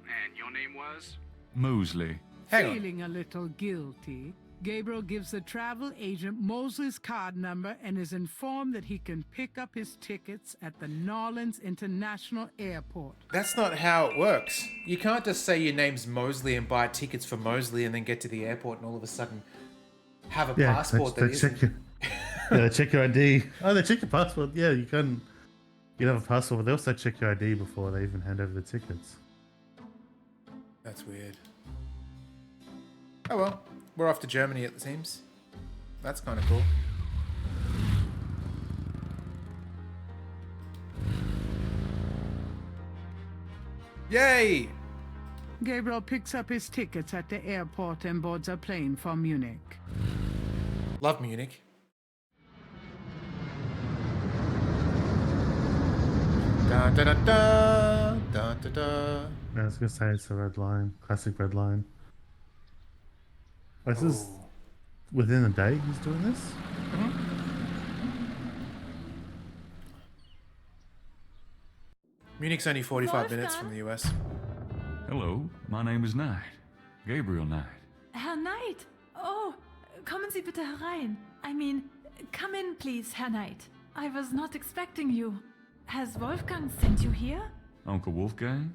L: And your name was?
C: Mosley.
F: Feeling a little guilty, Gabriel gives the travel agent Mosley's card number and is informed that he can pick up his tickets at the Nolens International Airport.
A: That's not how it works. You can't just say your name's Mosley and buy tickets for Mosley and then get to the airport and all of a sudden have a passport that isn't.
B: They check your ID. Oh, they check your passport. Yeah, you can have a passport, but they also check your ID before they even hand over the tickets.
A: That's weird. Oh well, we're off to Germany it seems. That's kind of cool. Yay!
F: Gabriel picks up his tickets at the airport and boards a plane for Munich.
A: Love Munich. Da da da da da da da.
B: I was gonna say it's a red line, classic red line. This is within a day he's doing this?
A: Munich's only 45 minutes from the US.
C: Hello, my name is Knight. Gabriel Knight.
D: Herr Knight! Oh, kommen Sie bitte herein. I mean, come in, please, Herr Knight. I was not expecting you. Has Wolfgang sent you here?
C: Uncle Wolfgang?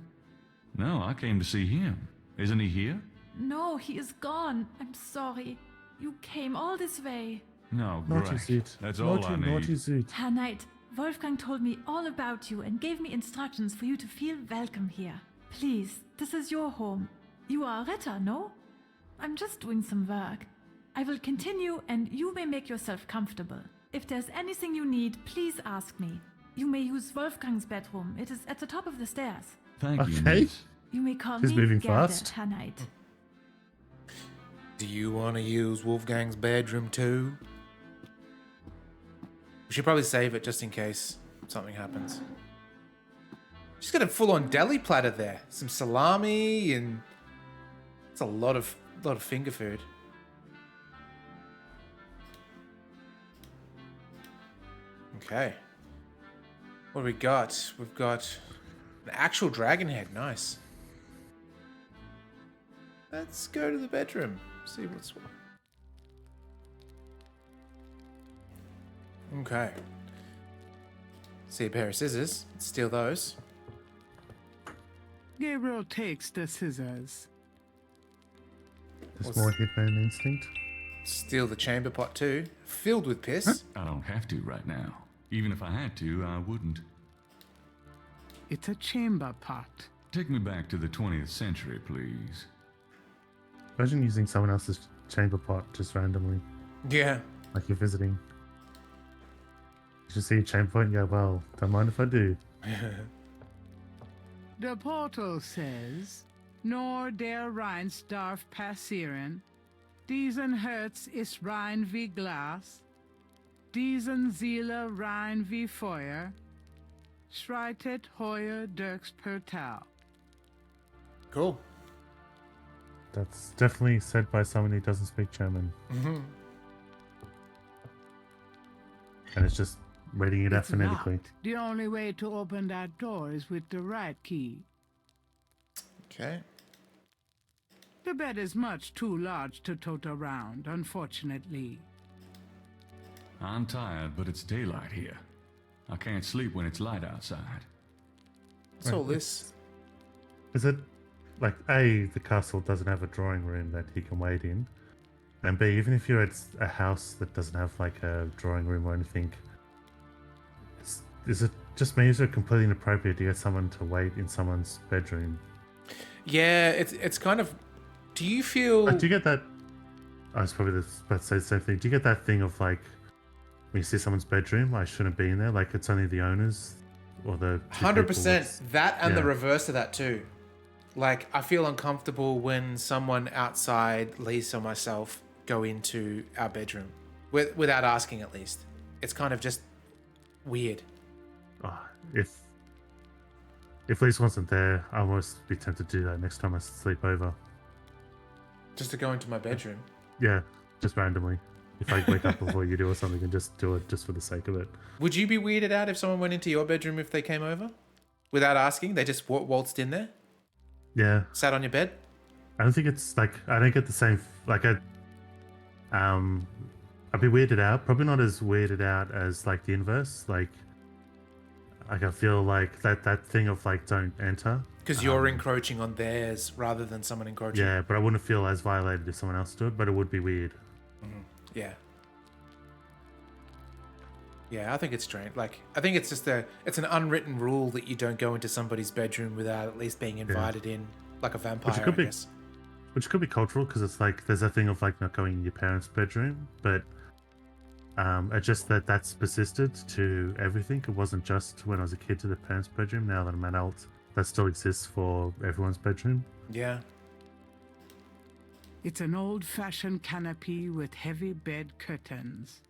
C: No, I came to see him. Isn't he here?
D: No, he is gone. I'm sorry. You came all this way.
C: No,
B: Naughty
C: great.
B: suit.
C: That's all I need.
B: Naughty suit.
D: Herr Knight, Wolfgang told me all about you and gave me instructions for you to feel welcome here. Please, this is your home. You are a Retter, no? I'm just doing some work. I will continue and you may make yourself comfortable. If there's anything you need, please ask me. You may use Wolfgang's bedroom. It is at the top of the stairs.
C: Thank you,
B: Okay.
C: miss.
D: You may call
B: He's
D: me
B: moving
D: Gerda,
B: fast.
D: Herr Knight.
A: Do you want to use Wolfgang's bedroom too? We should probably save it just in case something happens. She's got a full-on deli platter there. Some salami and it's a lot of finger food. Okay. What do we got? We've got an actual dragon head. Nice. Let's go to the bedroom. See what's what. Okay. See a pair of scissors. Steal those.
F: Gabriel takes the scissors.
B: There's more hitman instinct.
A: Steal the chamber pot too. Filled with piss.
C: I don't have to right now. Even if I had to, I wouldn't.
F: It's a chamber pot.
C: Take me back to the 20th century, please.
B: Imagine using someone else's chamber pot just randomly,
A: Yeah.
B: like you're visiting. You should see a chamber pot and go, well, don't mind if I do.
F: The portal says, Nor der Rheins darf passieren. Diesen Herz ist rein wie Glas. Diesen Seele rein wie Feuer. Schreitet heuer durchs Portal.
A: Cool.
B: That's definitely said by someone who doesn't speak German. And it's just reading it out
F: It's
B: phonetically.
F: locked. The only way to open that door is with the right key.
A: Okay.
F: The bed is much too large to tote around, unfortunately.
C: I'm tired, but it's daylight here. I can't sleep when it's light outside.
A: What's all this?
B: Is it like A, the castle doesn't have a drawing room that he can wait in, and B, even if you're at a house that doesn't have like a drawing room or anything, is it just me? Is it completely inappropriate to get someone to wait in someone's bedroom?
A: Yeah, it's kind of. Do you feel?
B: Like, do you get that? I was probably about to say the same thing. Do you get that thing of like when you see someone's bedroom, I shouldn't be in there? Like it's only the owners or the
A: 100% that, and the
B: yeah.
A: reverse of that too. Like I feel uncomfortable when someone outside, Lisa or myself, go into our bedroom without asking. At least it's kind of just weird.
B: Oh, if Lisa wasn't there, I almost be tempted to do that next time I sleep over.
A: Just to go into my bedroom.
B: Yeah, just randomly. If I wake up before you do or something and just do it just for the sake of it.
A: Would you be weirded out if someone went into your bedroom if they came over? Without asking? They just waltzed in there?
B: Yeah.
A: Sat on your bed?
B: I don't think it's like, I don't get the same, like I'd be weirded out. Probably not as weirded out as like the inverse. Like I feel like that thing of like don't enter.
A: Because you're encroaching on theirs rather than someone encroaching.
B: Yeah, but I wouldn't feel as violated if someone else stood, but it would be weird.
A: Mm-hmm. Yeah. Yeah, I think it's strange. Like, I think it's just it's an unwritten rule that you don't go into somebody's bedroom without at least being invited in, like a vampire, I guess.
B: Which could be cultural, because it's like, there's a thing of like not going in your parents' bedroom, but it's just that's persisted to everything. It wasn't just when I was a kid to the parents' bedroom. Now that I'm an adult, that still exists for everyone's bedroom.
A: Yeah.
F: It's an old-fashioned canopy with heavy bed curtains.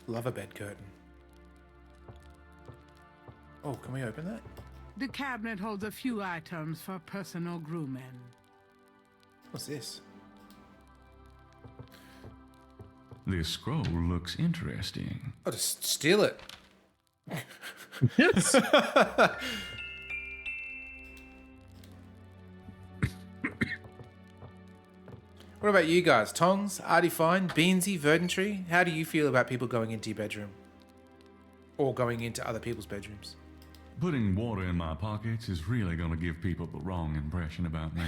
A: Love a bed curtain. Oh, can we open that?
F: The cabinet holds a few items for personal grooming.
A: What's this?
C: This scroll looks interesting.
A: Oh, just steal it.
B: Yes.
A: What about you guys? Tongs, Artie Fine, Beansy, Verdantry? How do you feel about people going into your bedroom? Or going into other people's bedrooms?
C: Putting water in my pockets is really going to give people the wrong impression about me.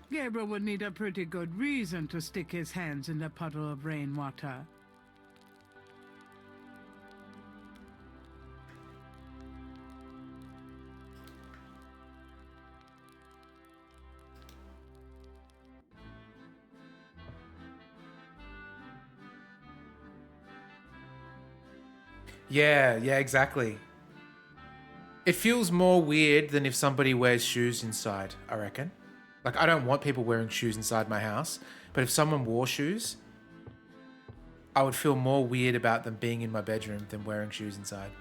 F: Gabriel would need a pretty good reason to stick his hands in a puddle of rainwater.
A: Yeah, exactly. It feels more weird than if somebody wears shoes inside, I reckon. Like, I don't want people wearing shoes inside my house, but if someone wore shoes, I would feel more weird about them being in my bedroom than wearing shoes inside.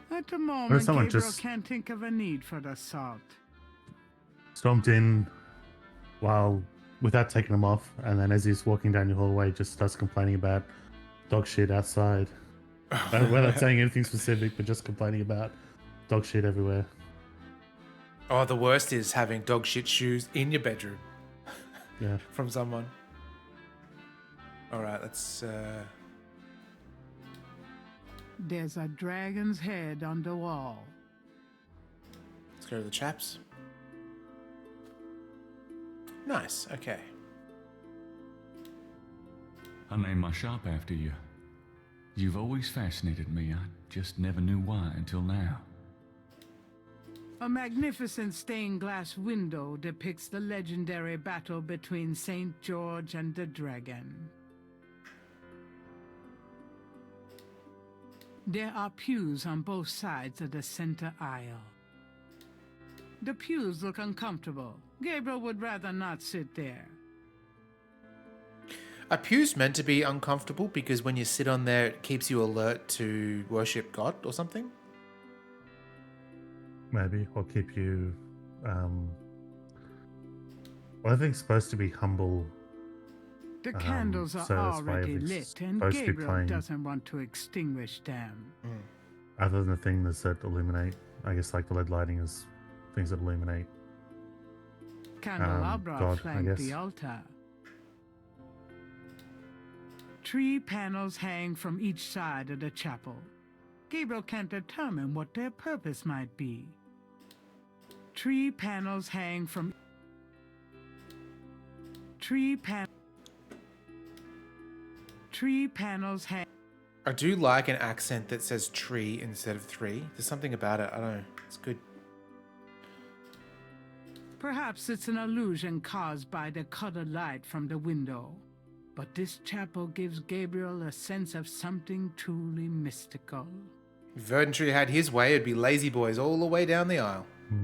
F: At the moment, Gabriel
B: just
F: can't think of a need for the salt.
B: Stomped in without taking them off, and then as he's walking down your hallway, just starts complaining about dog shit outside. Without saying anything specific, but just complaining about dog shit everywhere.
A: Oh, the worst is having dog shit shoes in your bedroom.
B: Yeah.
A: From someone. All right, let's...
F: There's a dragon's head on the wall.
A: Let's go to the chaps. Nice, okay.
C: I named my shop after you. You've always fascinated me. I just never knew why until now.
F: A magnificent stained glass window depicts the legendary battle between St. George and the dragon. There are pews on both sides of the center aisle. The pews look uncomfortable. Gabriel would rather not sit there.
A: Are pews meant to be uncomfortable because when you sit on there, it keeps you alert to worship God or something?
B: Maybe, or keep you. Well, I think it's supposed to be humble.
F: The candles are already lit, and Gabriel doesn't want to extinguish them.
B: Other than the things that illuminate, I guess, like the LED lighting is things that illuminate.
F: Candelabra
B: God,
F: flank the altar. 3 panels hang from each side of the chapel. Gabriel can't determine what their purpose might be. 3 panels hang from 3 panels hang.
A: I do like an accent that says tree instead of 3. There's something about it. I don't know. It's good.
F: Perhaps it's an illusion caused by the colored light from the window. But this chapel gives Gabriel a sense of something truly mystical.
A: If Verdantry had his way, it'd be lazy boys all the way down the aisle.
B: I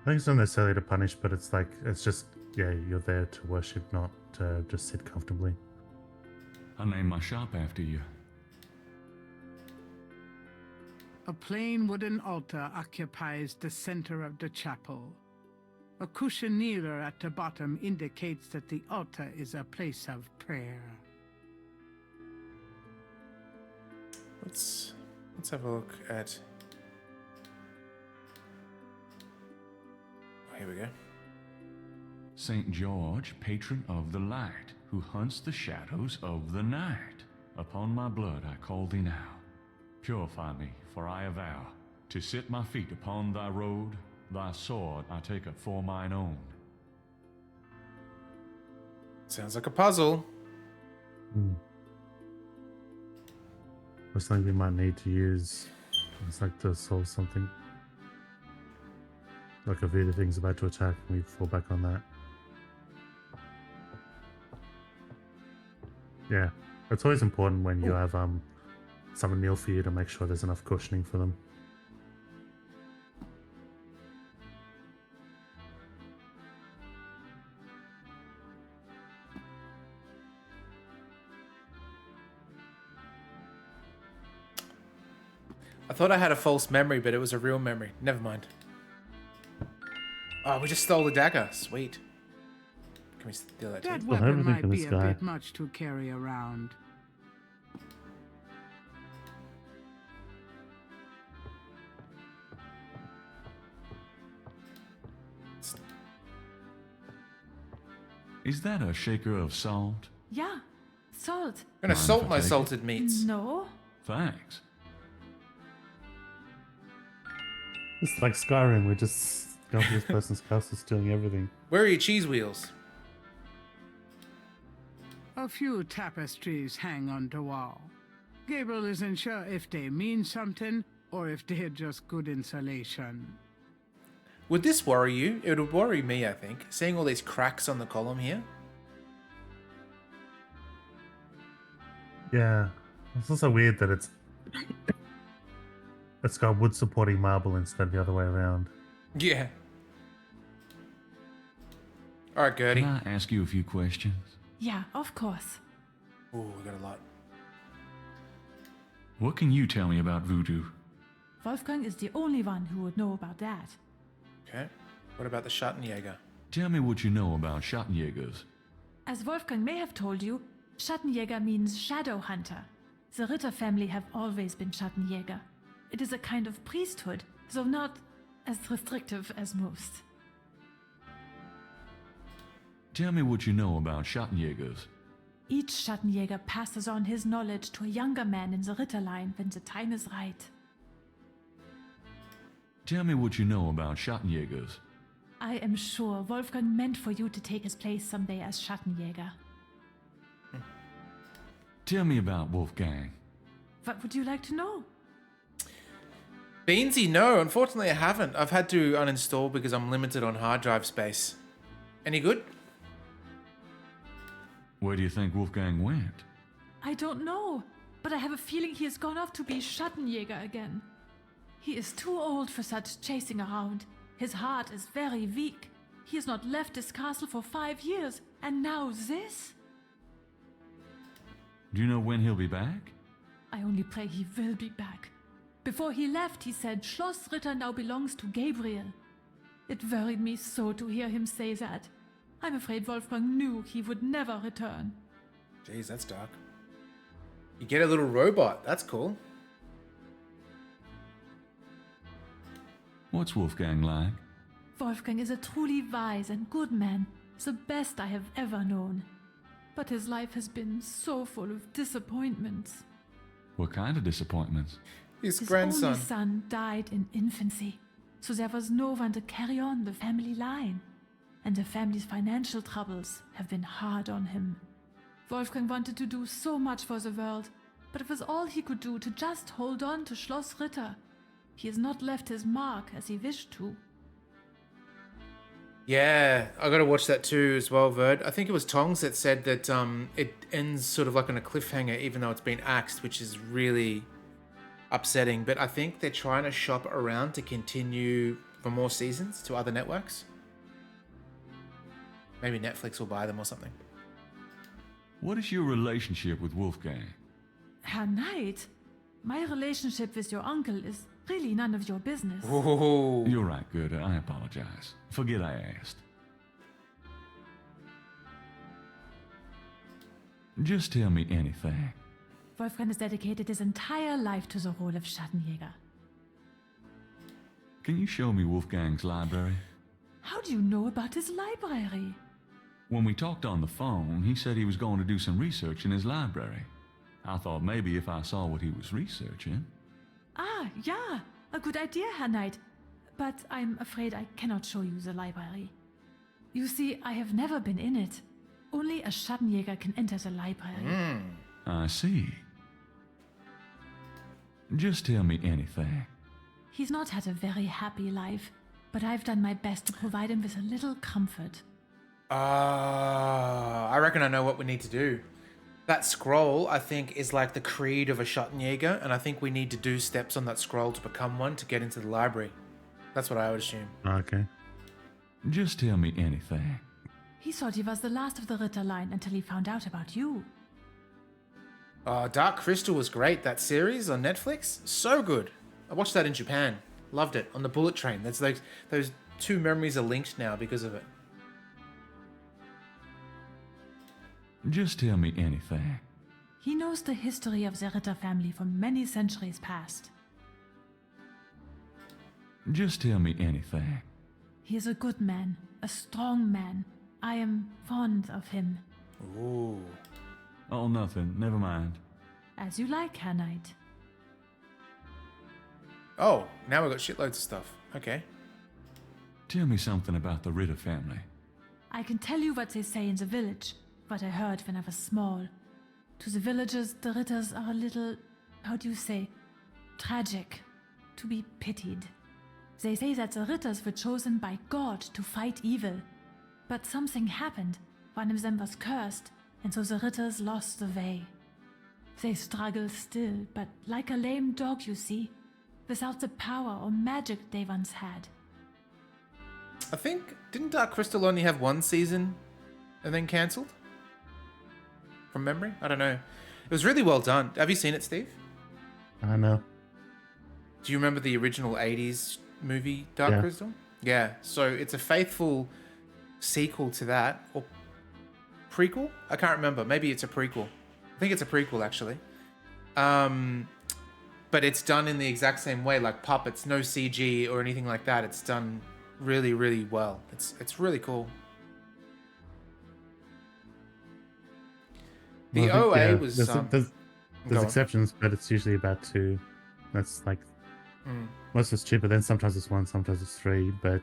B: think it's not necessarily to punish, but it's like, it's just, yeah, you're there to worship, not to just sit comfortably.
C: I named my shop after you.
F: A plain wooden altar occupies the center of the chapel. A cushion kneeler at the bottom indicates that the altar is a place of prayer.
A: Let's have a look at... Oh, here we go.
C: St. George, patron of the light, who hunts the shadows of the night. Upon my blood I call thee now. Purify me, for I avow to sit my feet upon thy road. Thy sword I take up for mine own.
A: Sounds like a puzzle.
B: Or something we might need to use. It's like to solve something. Like a voodoo thing's about to attack and we fall back on that. Yeah. It's always important when you have someone kneel for you to make sure there's enough cushioning for them.
A: I thought I had a false memory, but it was a real memory. Never mind. Oh, we just stole the dagger. Sweet. Can we steal that too?
F: That weapon might be a bit much to carry around.
C: Is that a shaker of salt?
D: Yeah, salt.
A: I'm gonna salt my
C: take it?
A: salted meats.
D: No.
C: Thanks.
B: It's like Skyrim, we're just going to this person's castle stealing everything.
A: Where are your cheese wheels?
F: A few tapestries hang on the wall. Gabriel isn't sure if they mean something or if they're just good insulation.
A: Would this worry you? It would worry me, I think. Seeing all these cracks on the column here.
B: Yeah. It's also weird that it's got wood supporting marble instead of the other way around.
A: Yeah. Alright, Gertie.
C: Can I ask you a few questions?
D: Yeah, of course.
A: Ooh, we got a lot.
C: What can you tell me about voodoo?
D: Wolfgang is the only one who would know about that.
A: Okay. What about the Schattenjäger?
C: Tell me what you know about Schattenjägers.
D: As Wolfgang may have told you, Schattenjäger means shadow hunter. The Ritter family have always been Schattenjäger. It is a kind of priesthood, though not as restrictive as most.
C: Tell me what you know about Schattenjägers.
D: Each Schattenjäger passes on his knowledge to a younger man in the Ritter line when the time is right.
C: Tell me what you know about Schattenjägers.
D: I am sure Wolfgang meant for you to take his place someday as Schattenjäger.
C: Tell me about Wolfgang.
D: What would you like to know?
A: Beansy, no. Unfortunately, I haven't. I've had to uninstall because I'm limited on hard drive space. Any good?
C: Where do you think Wolfgang went?
D: I don't know, but I have a feeling he has gone off to be Schattenjäger again. He is too old for such chasing around. His heart is very weak. He has not left this castle for 5 years, and now this?
C: Do you know when he'll be back?
D: I only pray he will be back. Before he left, he said Schloss Ritter now belongs to Gabriel. It worried me so to hear him say that. I'm afraid Wolfgang knew he would never return.
A: Jeez, that's dark. You get a little robot. That's cool.
C: What's Wolfgang like?
D: Wolfgang is a truly wise and good man, the best I have ever known. but his life has been so full of disappointments.
C: What kind of disappointments?
A: His
D: His
A: grandson.
D: only son died in infancy, so there was no one to carry on the family line. And the family's financial troubles have been hard on him. Wolfgang wanted to do so much for the world, but it was all he could do to just hold on to Schloss Ritter. He has not left his mark as he wished to.
A: Yeah, I got to watch that too as well, Verd. I think it was Tongs that said that it ends sort of like on a cliffhanger, even though it's been axed, which is really upsetting. But I think they're trying to shop around to continue for more seasons to other networks. Maybe Netflix will buy them or something.
C: What is your relationship with Wolfgang?
D: Herr Knight, my relationship with your uncle is really none of your business.
A: Whoa.
C: You're right, Goethe. I apologize. Forget I asked. Just tell me anything.
D: Wolfgang has dedicated his entire life to the role of Schattenjäger.
C: Can you show me Wolfgang's library?
D: How do you know about his library?
C: When we talked on the phone, he said he was going to do some research in his library. I thought maybe if I saw what he was researching.
D: Ah, yeah, a good idea, Herr Knight. But I'm afraid I cannot show you the library. You see, I have never been in it. Only a Schattenjäger can enter the library.
C: I see. Just tell me anything.
D: He's not had a very happy life, but I've done my best to provide him with a little comfort.
A: I reckon I know what we need to do. That scroll, I think, is like the creed of a Schattenjäger, and I think we need to do steps on that scroll to become one to get into the library. That's what I would assume.
B: Okay.
C: Just tell me anything.
D: He thought he was the last of the Ritter line until he found out about you.
A: Dark Crystal was great. That series on Netflix, so good. I watched that in Japan. Loved it. On the bullet train. That's like those two memories are linked now because of it.
C: Just tell me anything.
D: He knows the history of the Ritter family from many centuries past.
C: Just tell me anything.
D: He is a good man, a strong man. I am fond of him.
A: Ooh.
C: Oh, nothing. Never mind.
D: As you like, Herr Knight.
A: Oh, now we've got shitloads of stuff. Okay.
C: Tell me something about the Ritter family.
D: I can tell you what they say in the village, what I heard when I was small. To the villagers, the Ritters are a little, how do you say, tragic, to be pitied. They say that the Ritters were chosen by God to fight evil. But something happened. One of them was cursed, and so the Ritters lost the way. They struggle still, but like a lame dog, you see, without the power or magic they once had.
A: I think, didn't Dark Crystal only have one season and then cancelled? From memory? I don't know. It was really well done. Have you seen it, Steve?
B: I know.
A: Do you remember the original 80s movie, Dark Crystal? Yeah, so it's a faithful sequel to that, or prequel? I can't remember. Maybe it's a prequel. I think it's a prequel, actually. But it's done in the exact same way, like puppets, no CG or anything like that. It's done really, really well. It's really cool. The OA was...
B: There's exceptions, but it's usually about 2. That's like... Most it's 2, but then sometimes it's 1, sometimes it's 3, but...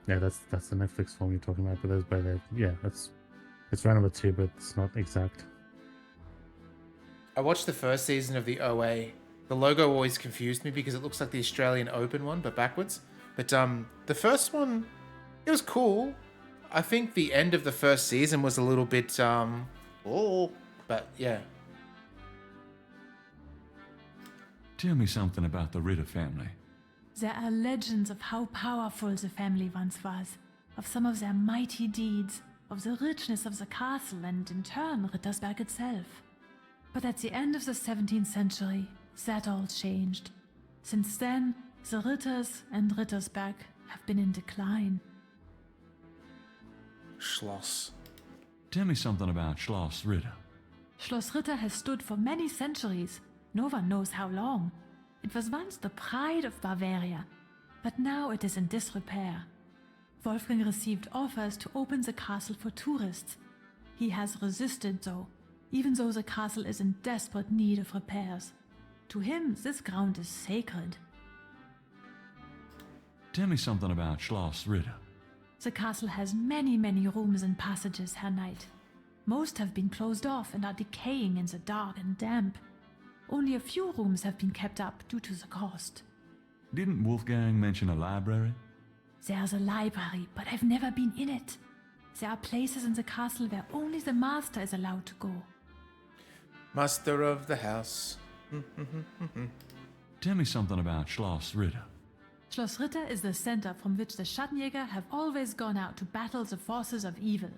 B: yeah, that's the Netflix form you're talking about, but those by there... Yeah, it's round number 2, but it's not exact.
A: I watched the first season of the OA. The logo always confused me because it looks like the Australian Open one, but backwards. But the first one, it was cool. I think the end of the first season was a little bit, but yeah.
C: Tell me something about the Ritter family.
D: There are legends of how powerful the family once was, of some of their mighty deeds, of the richness of the castle and, in turn, Rittersberg itself. But at the end of the 17th century, that all changed. Since then, the Ritters and Rittersberg have been in decline.
A: Schloss.
C: Tell me something about Schloss Ritter.
D: Schloss Ritter has stood for many centuries. No one knows how long. It was once the pride of Bavaria, but now it is in disrepair. Wolfgang received offers to open the castle for tourists, He has resisted, though, even though the castle is in desperate need of repairs. To him, this ground is sacred.
C: Tell me something about Schloss Ritter.
D: The castle has many, many rooms and passages, Herr Knight. Most have been closed off and are decaying in the dark and damp. Only a few rooms have been kept up due to the cost.
C: Didn't Wolfgang mention a library?
D: There's a library, but I've never been in it. There are places in the castle where only the master is allowed to go.
A: Master of the house.
C: Tell me something about Schloss Ritter.
D: Schloss Ritter is the center from which the Schattenjäger have always gone out to battle the forces of evil.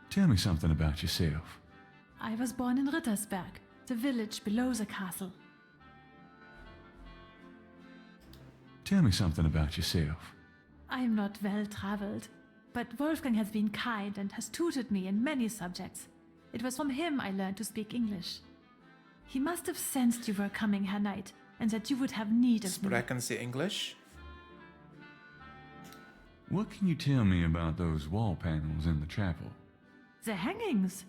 C: Tell me something about yourself.
D: I was born in Rittersberg, the village below the castle.
C: Tell me something about yourself.
D: I am not well traveled, but Wolfgang has been kind and has tutored me in many subjects. It was from him I learned to speak English. He must have sensed you were coming, Herr Knight, and that you would have need of me.
A: But I can see English.
C: What can you tell me about those wall panels in the chapel?
D: The hangings.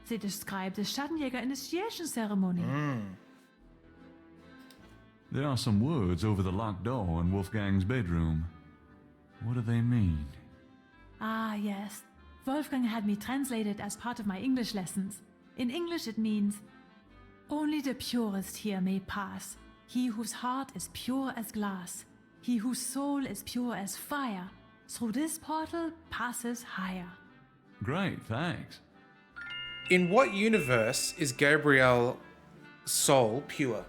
D: They describe the Schattenjäger initiation ceremony.
C: There are some words over the locked door in Wolfgang's bedroom. What do they mean?
D: Ah, yes. Wolfgang had me translated as part of my English lessons. In English it means, only the purest here may pass. He whose heart is pure as glass. He whose soul is pure as fire. Through this portal passes higher.
C: Great, thanks.
A: In what universe is Gabriel's soul pure?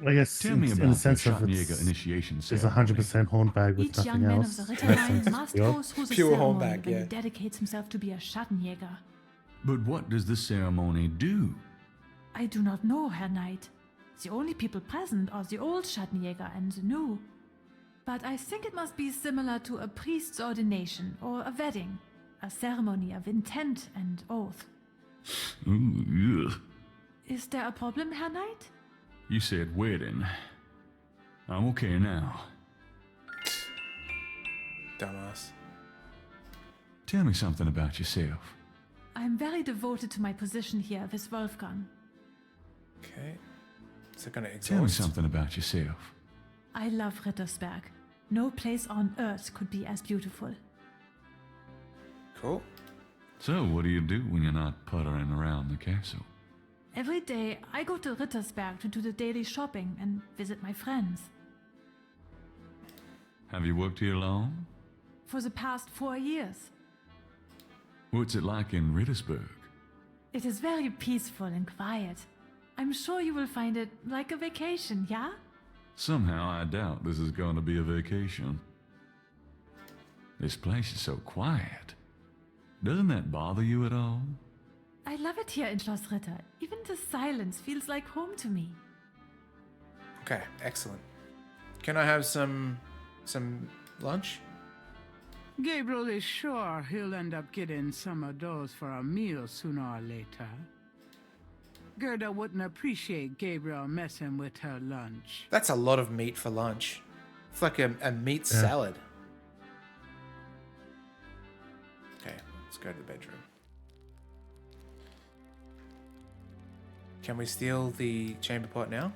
B: I guess
C: Tell me
B: in
C: about
B: the sense
C: the
B: of
C: Schattenjäger initiation
B: it's
C: ceremony.
B: 100% hornbag with
D: Each young
B: nothing
D: man
B: else.
D: of the
B: In
D: Ritter
B: that
D: line
B: sense,
D: must
B: it's pure.
D: go through the
A: Pure
D: ceremony
A: hornback,
D: when
A: yeah.
D: he dedicates himself to be a Schattenjäger.
C: But what does the ceremony do?
D: I do not know, Herr Knight. The only people present are the old Schattenjäger and the new. But I think it must be similar to a priest's ordination or a wedding, a ceremony of intent and oath.
C: Ooh, ugh.
D: Is there a problem, Herr Knight?
C: You said wedding. I'm okay now.
A: Dumbass.
C: Tell me something about yourself.
D: I'm very devoted to my position here with Wolfgang.
A: Okay. Is it gonna
C: Tell me
A: exhaust?
C: something about yourself.
D: I love Rittersberg. No place on earth could be as beautiful.
A: Cool.
C: So, what do you do when you're not puttering around the castle?
D: Every day I go to Rittersberg to do the daily shopping and visit my friends.
C: Have you worked here long?
D: For the past 4 years.
C: What's it like in Rittersburg?
D: It is very peaceful and quiet. I'm sure you will find it like a vacation, yeah?
C: Somehow I doubt this is going to be a vacation. This place is so quiet. Doesn't that bother you at all?
D: I love it here in Schloss Ritter. Even the silence feels like home to me.
A: Okay, excellent. Can I have some lunch?
F: Gabriel is sure he'll end up getting some of those for a meal sooner or later. Gerda wouldn't appreciate Gabriel messing with her lunch.
A: That's a lot of meat for lunch. It's like a meat salad. Okay, let's go to the bedroom. Can we steal the chamber pot now?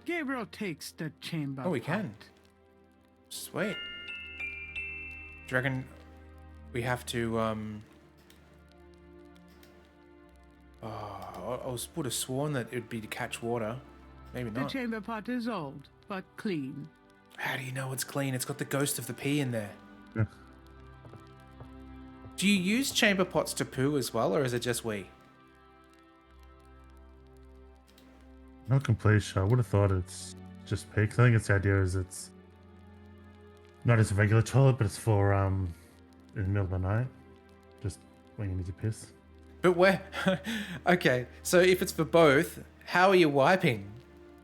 F: Gabriel takes the chamber
A: Oh, we
F: pot.
A: can. Sweet. Do you reckon we have to, Oh, I would have sworn that it would be to catch water. Maybe
F: The
A: not.
F: chamber pot is old, but clean.
A: How do you know it's clean? It's got the ghost of the pee in there.
B: Yeah.
A: Do you use chamber pots to poo as well, or is it just we?
B: Not completely sure. I would have thought it's just pee. 'Cause I think it's the idea is it's not as a regular toilet, but it's for in the middle of the night, just when you need to piss.
A: But where? Okay, so if it's for both, how are you wiping?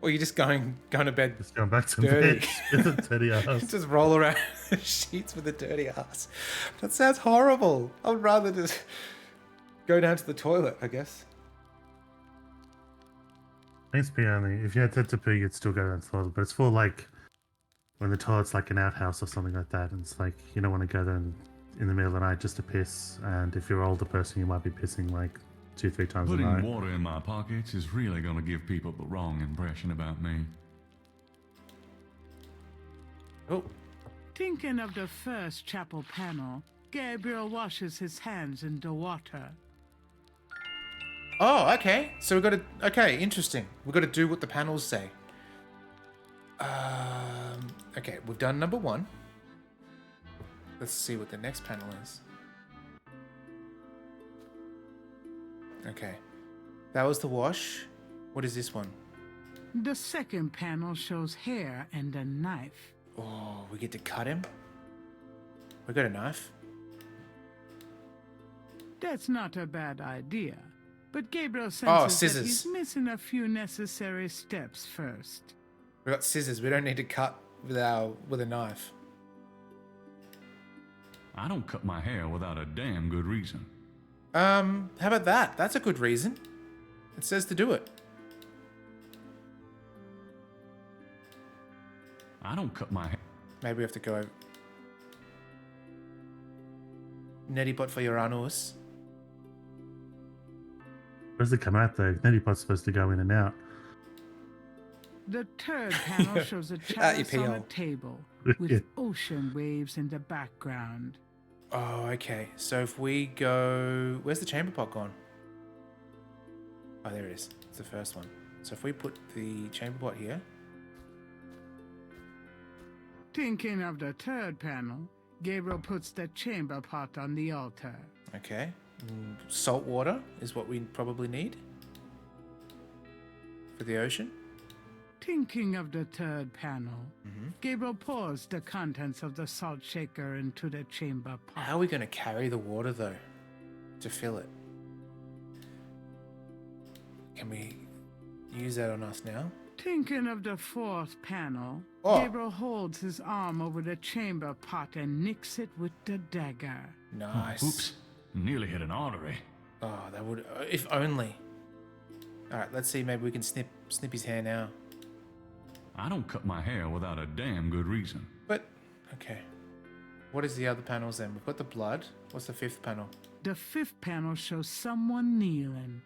A: Or are you just going to bed?
B: Just going back to
A: Dirty.
B: bed with a dirty ass.
A: Just roll around the sheets with a dirty ass. That sounds horrible. I would rather just go down to the toilet, I guess.
B: I think it's pee only. If you had to pee, you'd still go down to the toilet, but it's for like when the toilet's like an outhouse or something like that, and it's like you don't want to go there in the middle of the night just to piss. And if you're an older person, you might be pissing like 2-3 times a
C: Putting
B: night.
C: water in my pockets is really going to give people the wrong impression about me.
A: Oh,
F: Thinking of the first chapel panel, Gabriel washes his hands in the water.
A: oh, okay. So we've got to. Okay, interesting. We've got to do what the panels say. Okay, we've done number 1. Let's see what the next panel is. Okay, that was the wash. What is this one?
F: The second panel shows hair and a knife.
A: Oh, we get to cut him? We got a knife?
F: That's not a bad idea, but Gabriel senses that
A: scissors.
F: he's missing a few necessary steps first.
A: We got scissors. We don't need to cut with a knife.
C: I don't cut my hair without a damn good reason.
A: How about that? That's a good reason. It says to do it.
C: I don't cut my hair.
A: Maybe we have to go. Neti pot for your anus.
B: Where's it come out though? Neti pot's supposed to go in and out.
F: The third panel shows a chalice on a table with ocean waves in the background.
A: Oh, okay. So if we go... Where's the chamber pot gone? Oh, there it is. It's the first one. So if we put the chamber pot here...
F: Thinking of the third panel, Gabriel puts the chamber pot on the altar.
A: Okay. Salt water is what we probably need for the ocean.
F: Thinking of the third panel, Gabriel pours the contents of the salt shaker into the chamber pot.
A: How are we going to carry the water, though, to fill it? Can we use that on us now?
F: Thinking of the fourth panel, Gabriel holds his arm over the chamber pot and nicks it with the dagger.
A: Nice.
C: Oops. Nearly hit an artery.
A: Oh, that would... If only. Alright, let's see. Maybe we can snip his hair now.
C: I don't cut my hair without a damn good reason.
A: But, okay. What is the other panels then? We've got the blood. What's the fifth panel?
F: The fifth panel shows someone kneeling.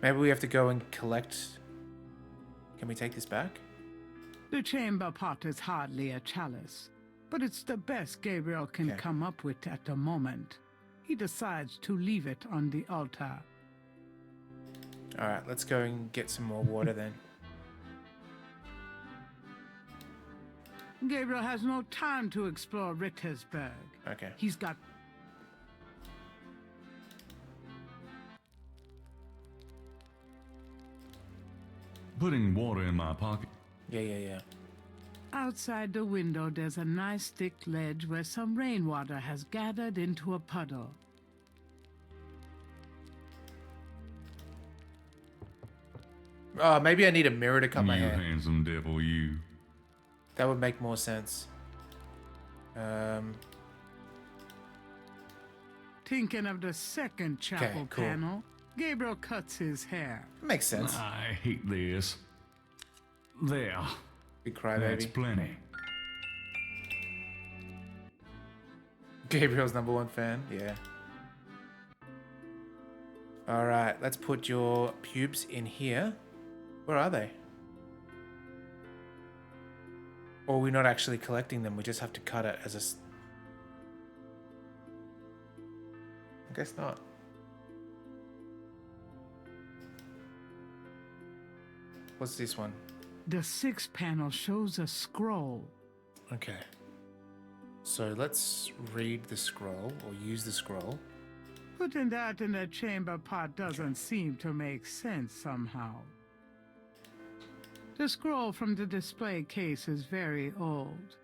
A: Maybe we have to go and collect... Can we take this back?
F: The chamber pot is hardly a chalice, but it's the best Gabriel can come up with at the moment. He decides to leave it on the altar.
A: Alright, let's go and get some more water then.
F: Gabriel has no time to explore Rittersburg.
A: Okay.
F: He's got...
C: Putting water in my pocket.
A: Yeah.
F: Outside the window, there's a nice thick ledge where some rainwater has gathered into a puddle.
A: Oh, maybe I need a mirror to cut my hair.
C: You handsome devil, you.
A: That would make more sense.
F: Thinking of the second chapel panel, Gabriel cuts his hair.
A: Makes sense.
C: I hate this. There.
A: Big crybaby.
C: That's plenty.
A: Gabriel's #1 fan, yeah. Alright, let's put your pubes in here. Where are they? Or we're not actually collecting them, we just have to cut it as a... I guess not. What's this one?
F: The sixth panel shows a scroll.
A: Okay. So let's read the scroll, or use the scroll.
F: Putting that in the chamber pot doesn't seem to make sense somehow. The scroll from the display case is very old.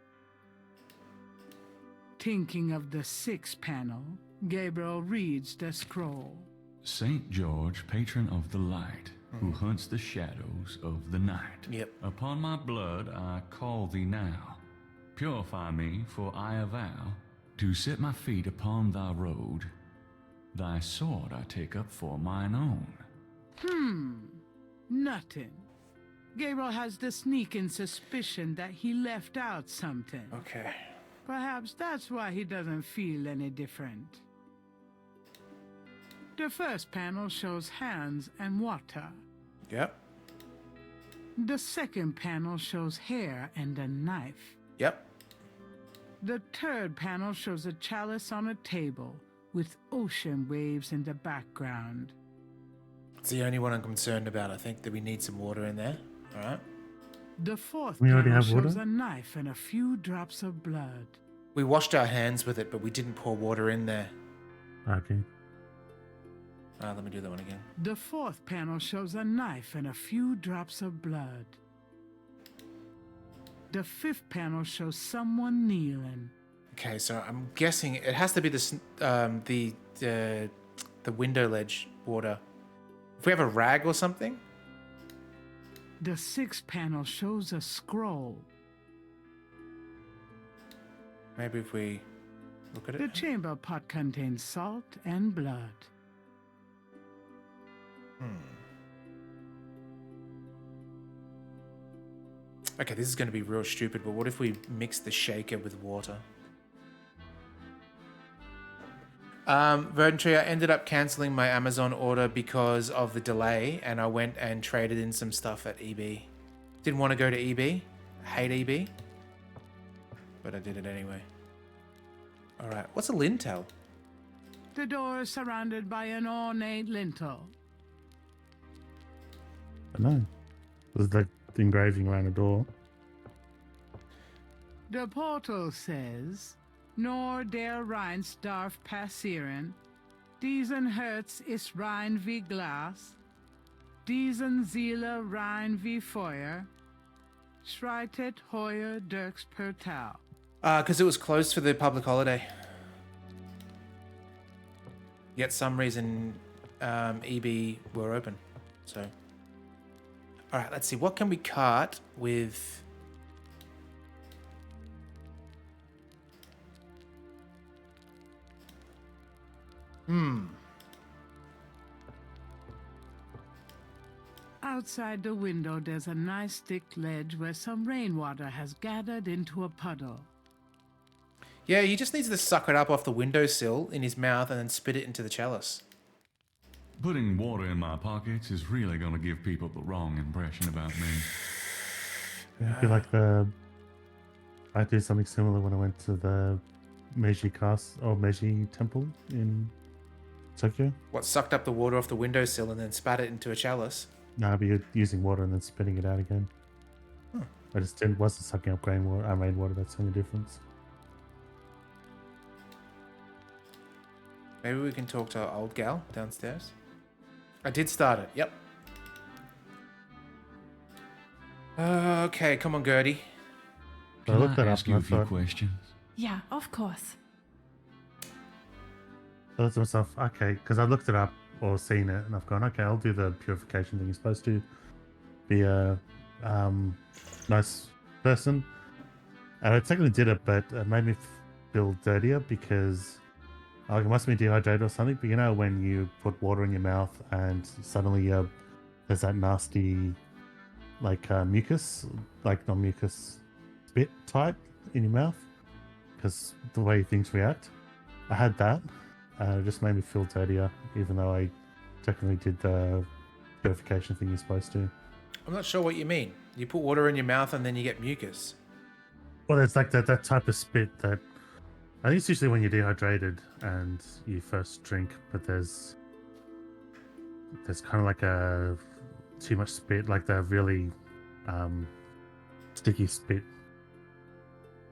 F: Thinking of the sixth panel, Gabriel reads the scroll.
C: Saint George, patron of the light, who hunts the shadows of the night.
A: Yep.
C: Upon my blood I call thee now. Purify me, for I avow to set my feet upon thy road. Thy sword I take up for mine own.
F: Nothing. Gabriel has the sneaking suspicion that he left out something.
A: Okay.
F: Perhaps that's why he doesn't feel any different. The first panel shows hands and water.
A: Yep.
F: The second panel shows hair and a knife.
A: Yep.
F: The third panel shows a chalice on a table with ocean waves in the background.
A: It's the only one I'm concerned about. I think that we need some water in there. All right.
F: The fourth
B: We already
F: panel
B: have water?
F: shows a knife and a few drops of blood.
A: We washed our hands with it, but we didn't pour water in there.
B: Okay.
A: Let me do that one again.
F: The fourth panel shows a knife and a few drops of blood. The fifth panel shows someone kneeling.
A: Okay, so I'm guessing it has to be the window ledge water. If we have a rag or something.
F: The sixth panel shows a scroll.
A: Maybe if we look at
F: The
A: it.
F: chamber pot contains salt and blood.
A: Okay, this is going to be real stupid, but what if we mix the shaker with water? Verdantry, I ended up cancelling my Amazon order because of the delay, and I went and traded in some stuff at EB. Didn't want to go to EB. Hate EB. But I did it anyway. Alright, what's a lintel?
F: The door is surrounded by an ornate lintel.
B: I know. There's like the engraving around the door.
F: The portal says, Nor der Rheins darf passieren. Diesen Herz ist rein wie Glas. Diesen Seele rein wie Feuer. Schreitet heuer durchs Portal.
A: Because it was closed for the public holiday. Yet some reason EB were open. So, all right, let's see. What can we cart with?
F: Outside the window, there's a nice thick ledge where some rainwater has gathered into a puddle.
A: Yeah, he just needs to suck it up off the windowsill in his mouth and then spit it into the chalice.
C: Putting water in my pockets is really going to give people the wrong impression about me.
B: I feel like I did something similar when I went to the Meiji Castle or Meiji Temple in Tokyo.
A: What, sucked up the water off the windowsill and then spat it into a chalice?
B: No, but you're using water and then spitting it out again. I just wasn't sucking up rainwater. That's the only difference.
A: Maybe we can talk to our old gal downstairs. I did start it. Yep. Okay, come on, Gertie.
B: So I looked that up
C: ask you
B: and
C: a few
B: I thought,
C: questions?
D: Yeah, of course.
B: I thought to myself, okay, because I looked it up or seen it, and I've gone, okay, I'll do the purification thing. You're supposed to be a nice person. And I technically did it, but it made me feel dirtier because like, it must be dehydrated or something. But you know when you put water in your mouth and suddenly there's that nasty like mucus, like non-mucus spit type in your mouth because the way things react. I had that. It just made me feel dirtier, even though I technically did the purification thing you're supposed to.
A: I'm not sure what you mean. You put water in your mouth and then you get mucus.
B: Well, it's like that type of spit that I think it's usually when you're dehydrated and you first drink, but there's kind of like a too much spit, like the really sticky spit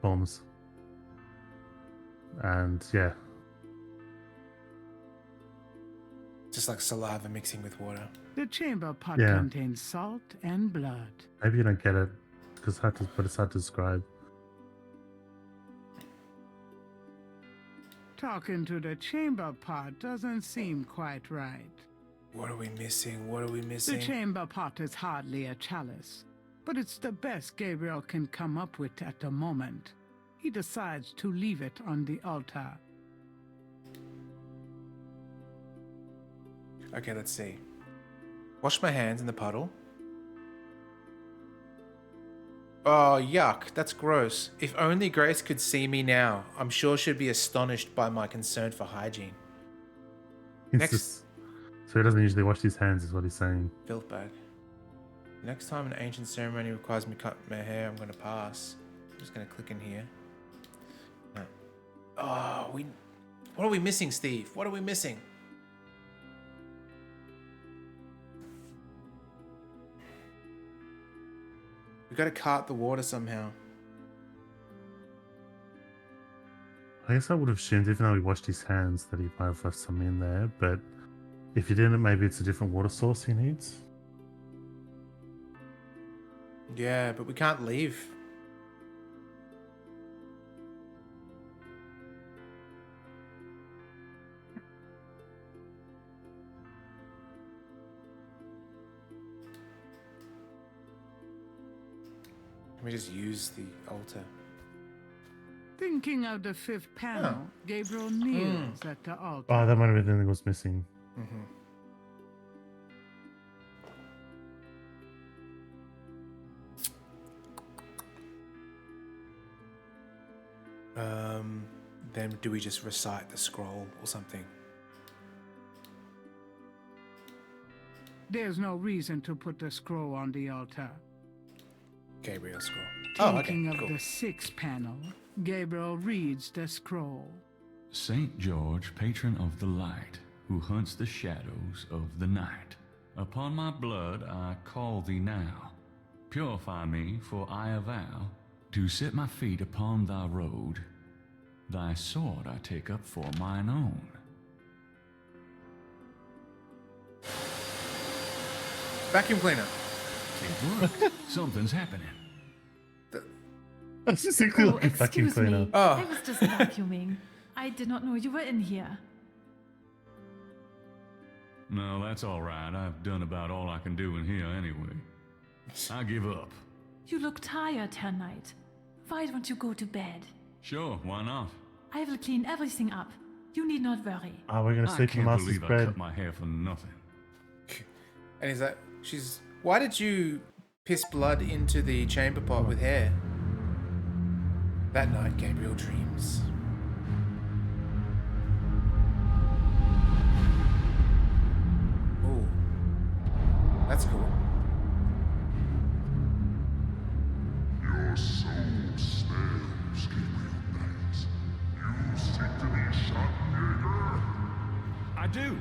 B: forms, and yeah.
A: Just like saliva mixing with water.
F: The chamber pot
B: Yeah.
F: contains salt and blood.
B: Maybe you don't get it because but it's hard to describe.
F: Talking to the chamber pot doesn't seem quite right.
A: What are we missing? What are we
F: The
A: missing?
F: chamber pot is hardly a chalice, but it's the best Gabriel can come up with at the moment. He decides to leave it on the altar.
A: Okay, let's see. Wash my hands in the puddle. Oh, yuck. That's gross. If only Grace could see me now. I'm sure she'd be astonished by my concern for hygiene.
B: So he doesn't usually wash his hands, is what he's saying.
A: Filth bag. Next time an ancient ceremony requires me to cut my hair, I'm going to pass. I'm just going to click in here. Oh, what are we missing, Steve? What are we missing? We've got to cart the water somehow.
B: I guess I would have assumed, even though he washed his hands, that he might have left some in there, but if he didn't, maybe it's a different water source he needs.
A: Yeah, but we can't leave. Let me just use the altar.
F: Thinking of the fifth panel, Gabriel kneels at the altar.
B: Oh, that might have been the thing that was missing.
A: Then do we just recite the scroll or something?
F: There's no reason to put the scroll on the altar.
A: Gabriel scroll.
F: Thinking of the sixth panel, Gabriel reads the scroll.
C: Saint George, patron of the light, who hunts the shadows of the night. Upon my blood I call thee now. Purify me, for I avow to set my feet upon thy road. Thy sword I take up for mine own.
A: Vacuum cleaner.
C: It worked. Something's happening.
B: That's just exactly like a vacuum
D: Excuse
B: cleaner.
D: me. I was just vacuuming. I did not know you were in here.
C: No, that's all right. I've done about all I can do in here anyway. I give up.
D: You look tired tonight. Why don't you go to bed?
C: Sure, why not?
D: I will clean everything up. You need not worry.
B: Oh, we're gonna sleep in the
C: I
B: master's
C: can't believe I
B: bed.
C: cut my hair for nothing.
A: And is that why did you piss blood into the chamber pot with hair? That night Gabriel dreams. Ooh. That's cool.
M: Your soul snares, Gabriel Knight. You seek to be Schattenjäger?
C: I do.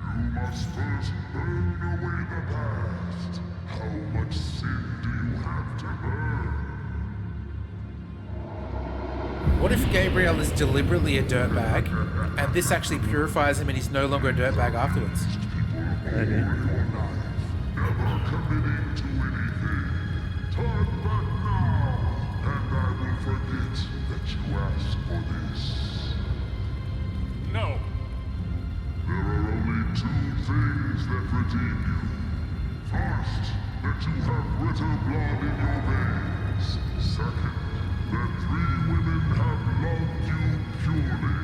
M: You must first burn away the past. How much sin do you have to burn?
A: What if Gabriel is deliberately a dirtbag, and this actually purifies him and he's no longer a dirtbag afterwards?
B: Maybe.
M: Never committing to anything. Turn back now, and I will forget that you asked for this.
C: No.
M: There are only two things that redeem you. First, that you have Ritter blood in your veins. Second, that 3 women have loved you purely.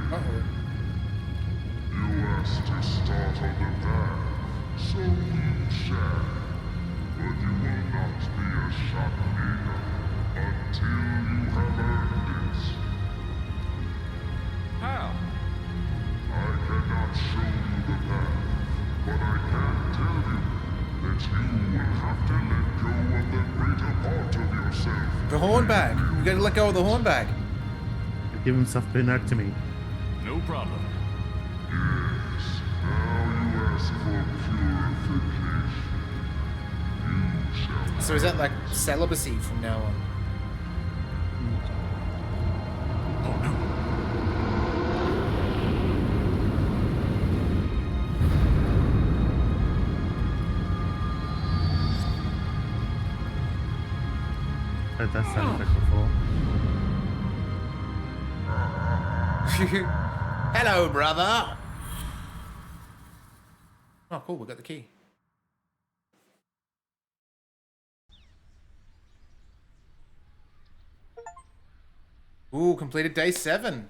M: You asked to start on the path, so you shall. But you will not be a Schattenjäger until you have earned it.
C: How?
M: I cannot show you the path, but I can tell you that you will have to let go of the greater part of yourself.
A: The horn bag. You gotta let go of the horn bag.
B: Give himself penectomy.
C: No problem.
M: Yes, now you ask for purification. You shall.
A: So is that like celibacy from now on?
C: Oh no.
B: Heard that sound effect before.
A: Hello, brother. Oh, cool. We got the key. Ooh, completed day 7.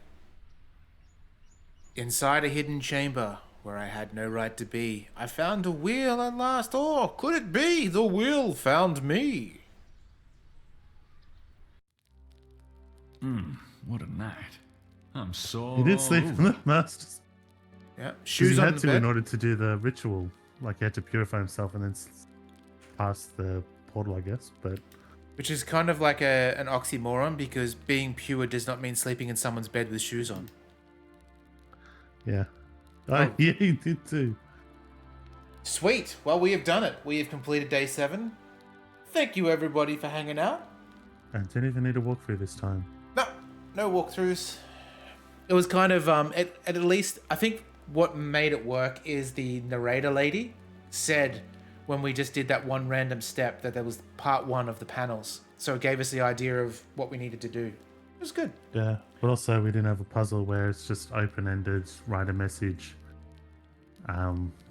A: Inside a hidden chamber where I had no right to be, I found a wheel at last. Oh, could it be the wheel found me?
C: What a night. I'm so...
B: He did sleep in the mask.
A: Yeah,
B: 'Cause
A: shoes
B: he
A: on
B: had
A: the
B: to
A: bed.
B: in order to do the ritual. Like, he had to purify himself and then pass the portal, I guess. But
A: Which is kind of like an oxymoron, because being pure does not mean sleeping in someone's bed with shoes on.
B: yeah.
A: Oh.
B: Yeah, he did too.
A: Sweet. Well, we have done it. We have completed day 7. Thank you, everybody, for hanging out.
B: I didn't even need a walkthrough this time.
A: No walkthroughs. It was kind of, at least, I think what made it work is the narrator lady said when we just did that one random step that there was part 1 of the panels. So it gave us the idea of what we needed to do. It was good.
B: Yeah, but also we didn't have a puzzle where it's just open-ended, write a message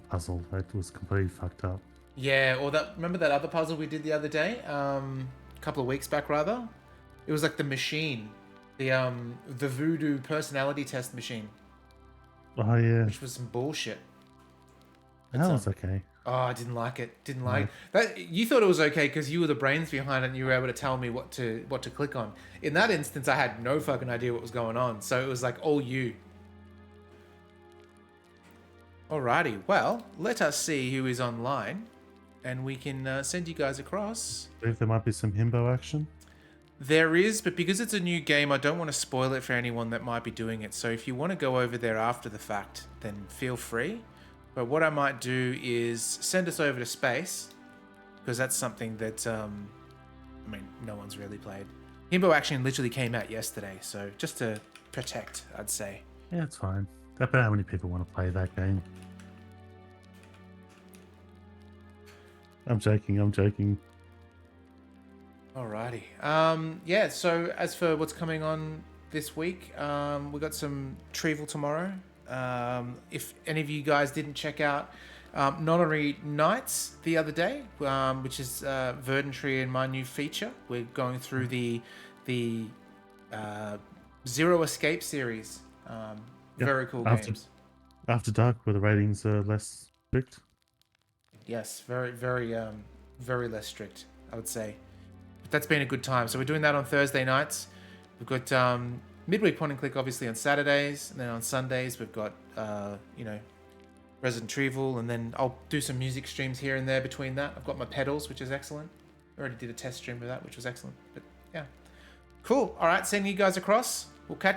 B: puzzle. That was completely fucked up.
A: Yeah, or remember that other puzzle we did the other day? A couple of weeks back, rather? It was like the machine. The voodoo personality test machine.
B: Oh, yeah.
A: Which was some bullshit.
B: That was okay.
A: Oh, I didn't like it. Didn't like it. That. You thought it was okay because you were the brains behind it and you were able to tell me what to click on. In that instance, I had no fucking idea what was going on. So it was like all you. Alrighty. Well, let us see who is online and we can send you guys across.
B: I believe there might be some himbo action.
A: There is, but because it's a new game, I don't want to spoil it for anyone that might be doing it. So if you want to go over there after the fact, then feel free. But what I might do is send us over to space, because that's something that, no one's really played. Himbo Action literally came out yesterday, so just to protect, I'd say.
B: Yeah, it's fine. About how many people want to play that game. I'm joking.
A: Alrighty. Yeah, so as for what's coming on this week, we've got some Trevel tomorrow. If any of you guys didn't check out Nonary Nights the other day, which is Verdantry and my new feature, we're going through the Zero Escape series. Very cool games.
B: After Dark, where the ratings are less strict.
A: Yes, very less strict, I would say. But that's been a good time. So we're doing that on Thursday nights. We've got midweek point and click, obviously, on Saturdays, and then on Sundays we've got Resident Evil, and then I'll do some music streams here and there between that. I've got my pedals, which is excellent. I already did a test stream of that, which was excellent. But yeah, cool. All right, sending you guys across. We'll catch